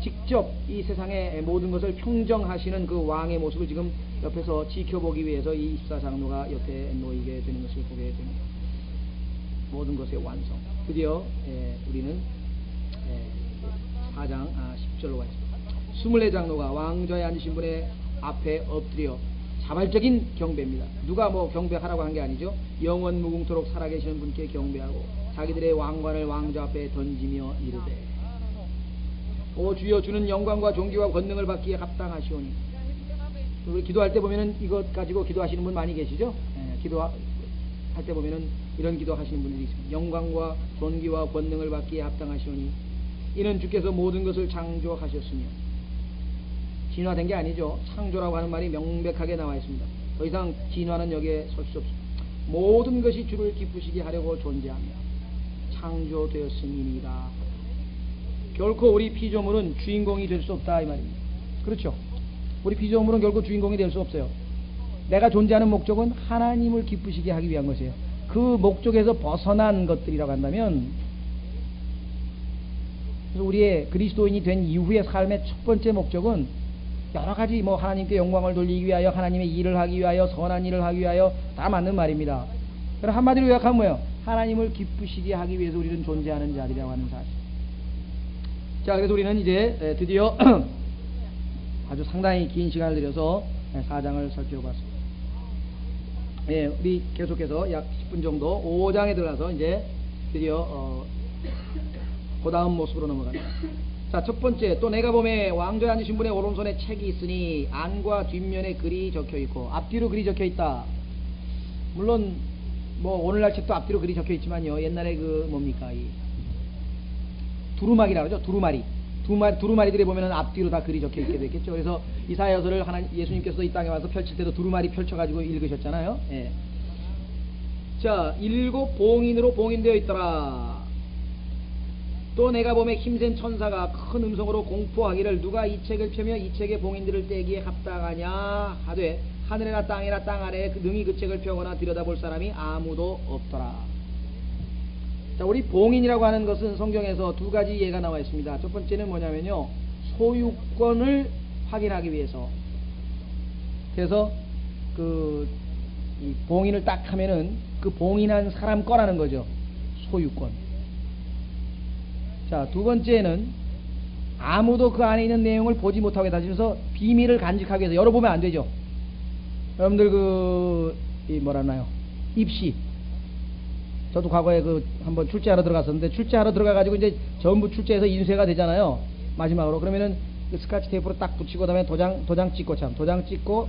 직접 이 세상의 모든 것을 평정하시는 그 왕의 모습을 지금 옆에서 지켜보기 위해서 이 24장로가 옆에 놓이게 되는 것을 보게 됩니다. 모든 것의 완성. 드디어 우리는 4장 10절로 가 있습니다. 24장로가 왕좌에 앉으신 분의 앞에 엎드려 자발적인 경배입니다. 누가 뭐 경배하라고 한 게 아니죠. 영원 무궁토록 살아계시는 분께 경배하고 자기들의 왕관을 왕좌 앞에 던지며 이르되, 오 주여, 주는 영광과 존귀와 권능을 받기에 합당하시오니. 우리 기도할 때 보면은 이것 가지고 기도하시는 분 많이 계시죠? 기도할 때 보면은 이런 기도 하시는 분들이 있습니다. 영광과 존귀와 권능을 받기에 합당하시오니 이는 주께서 모든 것을 창조하셨으며. 진화된 게 아니죠. 창조라고 하는 말이 명백하게 나와 있습니다. 더 이상 진화는 여기에 설 수 없습니다. 모든 것이 주를 기쁘시게 하려고 존재하며 창조되었음이니라. 결코 우리 피조물은 주인공이 될 수 없다 이 말입니다. 그렇죠? 우리 피조물은 결코 주인공이 될 수 없어요. 내가 존재하는 목적은 하나님을 기쁘시게 하기 위한 것이에요. 그 목적에서 벗어난 것들이라고 한다면, 그래서 우리의 그리스도인이 된 이후의 삶의 첫 번째 목적은 여러 가지 뭐 하나님께 영광을 돌리기 위하여, 하나님의 일을 하기 위하여, 선한 일을 하기 위하여 다 맞는 말입니다. 그럼 한마디로 요약하면 뭐예요? 하나님을 기쁘시게 하기 위해서 우리는 존재하는 자들이라고 하는 사실. 자, 그래서 우리는 이제 드디어 아주 상당히 긴 시간을 들여서 4장을 살펴봤습니다. 예, 우리 계속해서 약 10분 정도 5장에 들어가서 이제 드디어 그 다음 모습으로 넘어갑니다. 자, 첫 번째, 또 내가 보매 왕좌에 앉으신 분의 오른손에 책이 있으니 안과 뒷면에 글이 적혀있고, 앞뒤로 글이 적혀있다. 물론 뭐 오늘날 책도 앞뒤로 글이 적혀있지만요, 옛날에 그 뭡니까, 이 두루마기라고 그러죠. 두루마리들이 보면은 앞뒤로 다 글이 적혀 있게 되겠죠. 그래서 이사야서를 예수님께서 이 땅에 와서 펼칠 때도 두루마리 펼쳐가지고 읽으셨잖아요. 예. 자, 7 봉인으로 봉인되어 있더라. 또 내가 보매 힘센 천사가 큰 음성으로 공포하기를 누가 이 책을 펴며 이 책의 봉인들을 떼기에 합당하냐 하되 하늘이나 땅이나 땅 아래에 능히 그 책을 펴거나 들여다볼 사람이 아무도 없더라. 자, 우리 봉인이라고 하는 것은 성경에서 두 가지 예가 나와 있습니다. 첫 번째는 뭐냐면요, 소유권을 확인하기 위해서. 그래서 이 봉인을 딱 하면은 그 봉인한 사람 거라는 거죠. 소유권. 자, 두 번째는 아무도 그 안에 있는 내용을 보지 못하게 다시면서 비밀을 간직하기 위해서. 열어보면 안 되죠. 여러분들 뭐라나요? 입시. 저도 과거에 한번 출제하러 들어갔었는데, 출제하러 들어가가지고 이제 전부 출제해서 인쇄가 되잖아요. 마지막으로. 그러면은 그 스카치 테이프로 딱 붙이고, 그다음에 도장 찍고,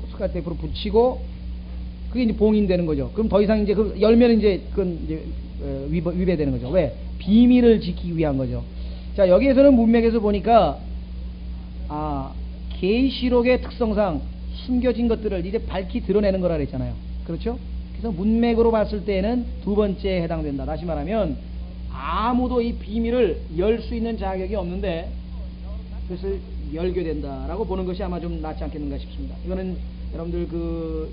스카치 테이프로 붙이고, 그게 이제 봉인되는 거죠. 그럼 더 이상 이제 열면 이제 그건 이제 위배되는 거죠. 왜? 비밀을 지키기 위한 거죠. 자, 여기에서는 문맥에서 보니까, 계시록의 특성상 숨겨진 것들을 이제 밝히 드러내는 거라 그랬잖아요. 그렇죠? 그래서 문맥으로 봤을 때는 두 번째에 해당된다. 다시 말하면 아무도 이 비밀을 열 수 있는 자격이 없는데 그것을 열게 된다라고 보는 것이 아마 좀 낫지 않겠는가 싶습니다. 이거는 여러분들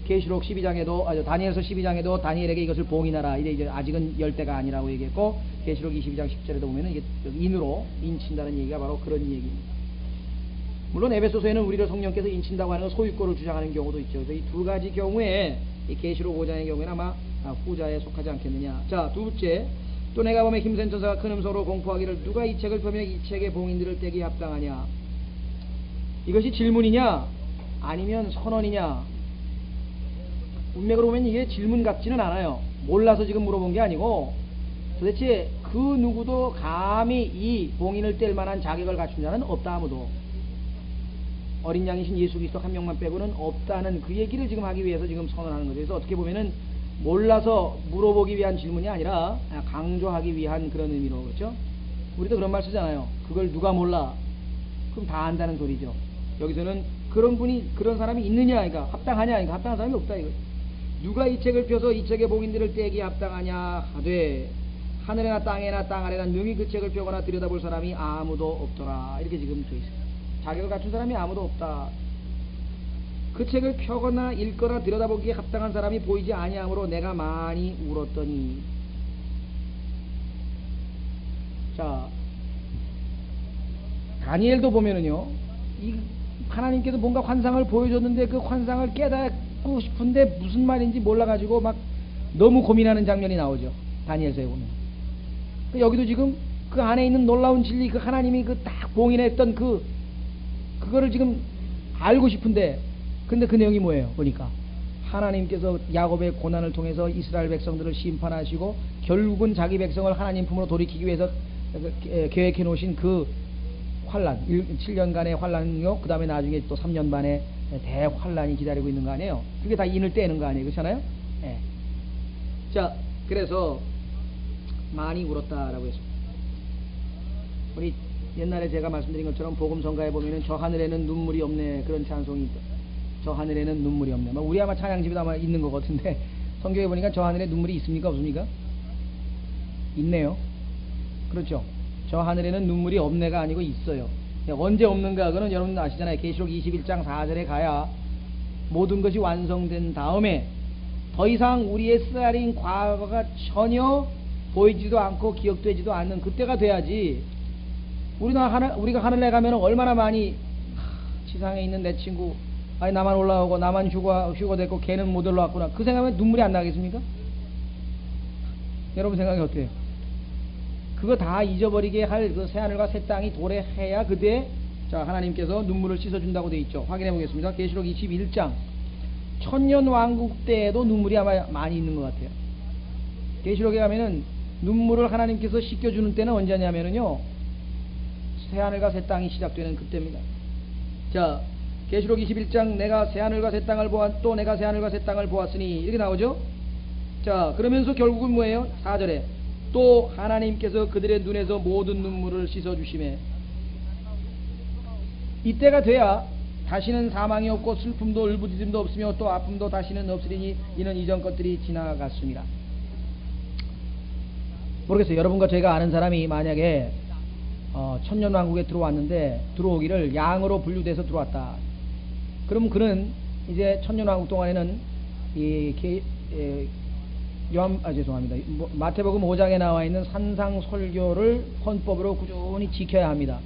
계시록 12장에도 다니엘서 12장에도 다니엘에게 이것을 봉인하라. 이제 아직은 열 때가 아니라고 얘기했고, 계시록 22장 10절에도 보면은 이게 인으로 인친다는 얘기가 바로 그런 얘기입니다. 물론 에베소서에는 우리를 성령께서 인친다고 하는 소유권을 주장하는 경우도 있죠. 그래서 이 두 가지 경우에 이 계시록 5장의 경우에는 아마 후자에 속하지 않겠느냐. 자, 두 번째, 또 내가 보매 힘센 천사가 큰 음성으로 공포하기를 누가 이 책을 펴며 이 책의 봉인들을 떼기에 합당하냐. 이것이 질문이냐 아니면 선언이냐. 문맥으로 보면 이게 질문 같지는 않아요. 몰라서 지금 물어본 게 아니고 도대체 그 누구도 감히 이 봉인을 뗄 만한 자격을 갖춘 자는 없다. 아무도. 어린 양이신 예수 그리스도 한 명만 빼고는 없다는 그 얘기를 지금 하기 위해서 지금 선언하는 거죠. 그래서 어떻게 보면은 몰라서 물어보기 위한 질문이 아니라 강조하기 위한 그런 의미로. 그렇죠? 우리도 그런 말 쓰잖아요. 그걸 누가 몰라? 그럼 다 안다는 소리죠. 여기서는 그런 사람이 있느냐, 그러니까 합당하냐, 그러니까 합당한 사람이 없다 이거. 누가 이 책을 펴서 이 책의 봉인들을 떼기에 합당하냐 하되 하늘에나 땅에나 땅 아래나 능히 그 책을 펴거나 들여다볼 사람이 아무도 없더라. 이렇게 지금 돼 있어요. 자격을 갖춘 사람이 아무도 없다. 그 책을 펴거나 읽거나 들여다보기에 합당한 사람이 보이지 아니하므로 내가 많이 울었더니. 자, 다니엘도 보면은요, 이 하나님께서 뭔가 환상을 보여줬는데 그 환상을 깨닫고 싶은데 무슨 말인지 몰라가지고 막 너무 고민하는 장면이 나오죠. 다니엘서에 보면. 여기도 지금 그 안에 있는 놀라운 진리, 그 하나님이 딱 봉인했던 그거를 지금 알고 싶은데, 근데 그 내용이 뭐예요? 보니까 하나님께서 야곱의 고난을 통해서 이스라엘 백성들을 심판하시고 결국은 자기 백성을 하나님 품으로 돌이키기 위해서 계획해 놓으신 그 환란, 7년간의 환란이요, 그 다음에 나중에 또 3년 반의 대환란이 기다리고 있는 거 아니에요? 그게 다 인을 떼는 거 아니에요? 그렇잖아요? 예. 자, 그래서 많이 울었다라고 했습니다. 우리 옛날에 제가 말씀드린 것처럼 복음성가에 보면은 저 하늘에는 눈물이 없네, 그런 찬송이 있다. 저 하늘에는 눈물이 없네. 우리 아마 찬양집에도 아마 있는 것 같은데, 성경에 보니까 저 하늘에 눈물이 있습니까? 없습니까? 있네요. 그렇죠? 저 하늘에는 눈물이 없네가 아니고 있어요. 언제 없는가? 그거는 여러분 아시잖아요. 계시록 21장 4절에 가야 모든 것이 완성된 다음에 더 이상 우리의 쓰라린 과거가 전혀 보이지도 않고 기억되지도 않는 그때가 돼야지. 우리가 하늘에 가면 얼마나 많이 지상에 있는 내 친구, 아니 나만 올라오고 나만 휴거됐고 걔는 못 올라왔구나, 그 생각하면 눈물이 안 나겠습니까? 여러분 생각이 어때요? 그거 다 잊어버리게 할 그 새하늘과 새 땅이 도래해야 그때 자 하나님께서 눈물을 씻어준다고 돼 있죠. 확인해 보겠습니다. 계시록 21장 천년 왕국 때에도 눈물이 아마 많이 있는 것 같아요. 계시록에 가면은 눈물을 하나님께서 씻겨주는 때는 언제냐면은요, 새하늘과 새 땅이 시작되는 그때입니다. 자, 계시록 21장 내가 새하늘과 새 땅을 또 내가 새하늘과 새 땅을 보았으니 이렇게 나오죠. 자, 그러면서 결국은 뭐예요? 4절에 또 하나님께서 그들의 눈에서 모든 눈물을 씻어주심에 이때가 돼야 다시는 사망이 없고 슬픔도 울부짖음도 없으며 또 아픔도 다시는 없으리니 이는 이전 것들이 지나갔습니다. 모르겠어요. 여러분과 제가 아는 사람이 만약에 천년왕국에 들어왔는데 들어오기를 양으로 분류돼서 들어왔다. 그럼 그는 이제 천년왕국 동안에는 죄송합니다. 마태복음 5장에 나와 있는 산상설교를 헌법으로 꾸준히 지켜야 합니다.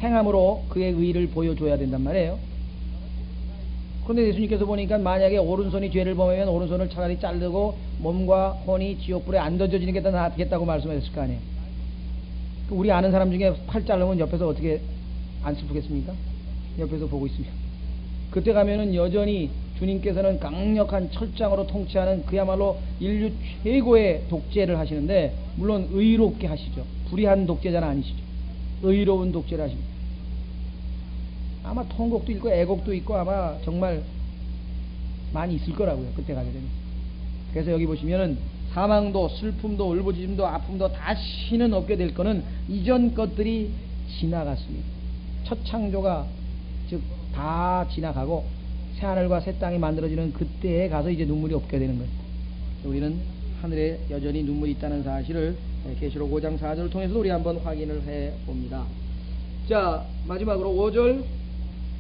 행함으로 그의 의의를 보여줘야 된단 말이에요. 그런데 예수님께서 보니까 만약에 오른손이 죄를 범하면 오른손을 차라리 자르고 몸과 혼이 지옥불에 안 던져지는 게 더 낫겠다고 말씀하셨을 거 아니에요. 우리 아는 사람 중에 팔 자르면 옆에서 어떻게 안 슬프겠습니까? 옆에서 보고 있으면. 그때 가면은 여전히 주님께서는 강력한 철장으로 통치하는 그야말로 인류 최고의 독재를 하시는데, 물론 의롭게 하시죠. 불의한 독재자는 아니시죠. 의로운 독재를 하십니다. 아마 통곡도 있고 애곡도 있고 아마 정말 많이 있을 거라고요. 그때 가게 되면. 그래서 여기 보시면은 사망도 슬픔도 울부짖음도 아픔도 다시는 없게 될 거는 이전 것들이 지나갔습니다. 첫 창조가 즉 다 지나가고 새하늘과 새 땅이 만들어지는 그때에 가서 이제 눈물이 없게 되는 거예요. 우리는 하늘에 여전히 눈물이 있다는 사실을 계시록 5장 4절을 통해서 우리 한번 확인을 해 봅니다. 자, 마지막으로 5절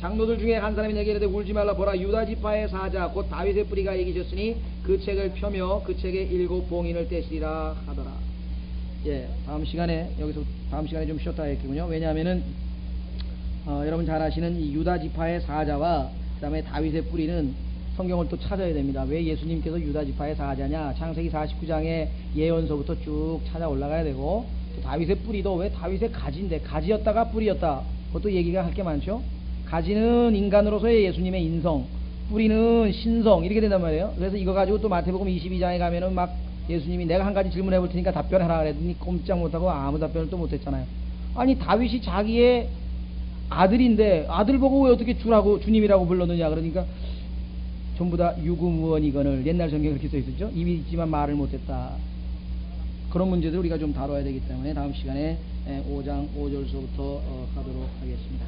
장로들 중에 한 사람이 내게 이르되 울지 말라. 보라, 유다 지파의 사자 곧 다윗의 뿌리가 이기셨으니 그 책을 펴며 그 책에 7 봉인을 떼시리라 하더라. 예, 다음 시간에 좀 쉬었다 했겠군요. 왜냐하면은 여러분 잘 아시는 이 유다 지파의 사자와 그 다음에 다윗의 뿌리는 성경을 또 찾아야 됩니다. 왜 예수님께서 유다 지파의 사자냐? 창세기 49장의 예언서부터 쭉 찾아 올라가야 되고, 또 다윗의 뿌리도 왜 다윗의 가지인데, 가지였다가 뿌리였다, 그것도 얘기가 할 게 많죠. 가지는 인간으로서의 예수님의 인성, 뿌리는 신성, 이렇게 된단 말이에요. 그래서 이거 가지고 또 마태복음 22장에 가면은 막 예수님이 내가 한 가지 질문해 볼 테니까 답변해라 그랬더니 꼼짝 못하고 아무 답변을 또 못했잖아요. 아니, 다윗이 자기의 아들인데 아들 보고 왜 어떻게 주님이라고 불렀느냐 그러니까 전부 다 유구무원이거늘, 옛날 성경에 그렇게 써 있었죠. 입이 있지만 말을 못했다. 그런 문제들 우리가 좀 다뤄야 되기 때문에 다음 시간에 5장 5절서부터 하도록 하겠습니다.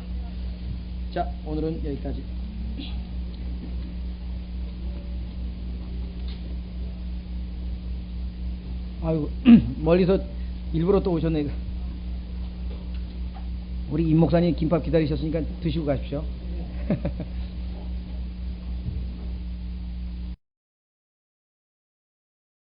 자, 오늘은 여기까지. 아이고, 멀리서 일부러 또 오셨네. 우리 임 목사님 김밥 기다리셨으니까 드시고 가십시오.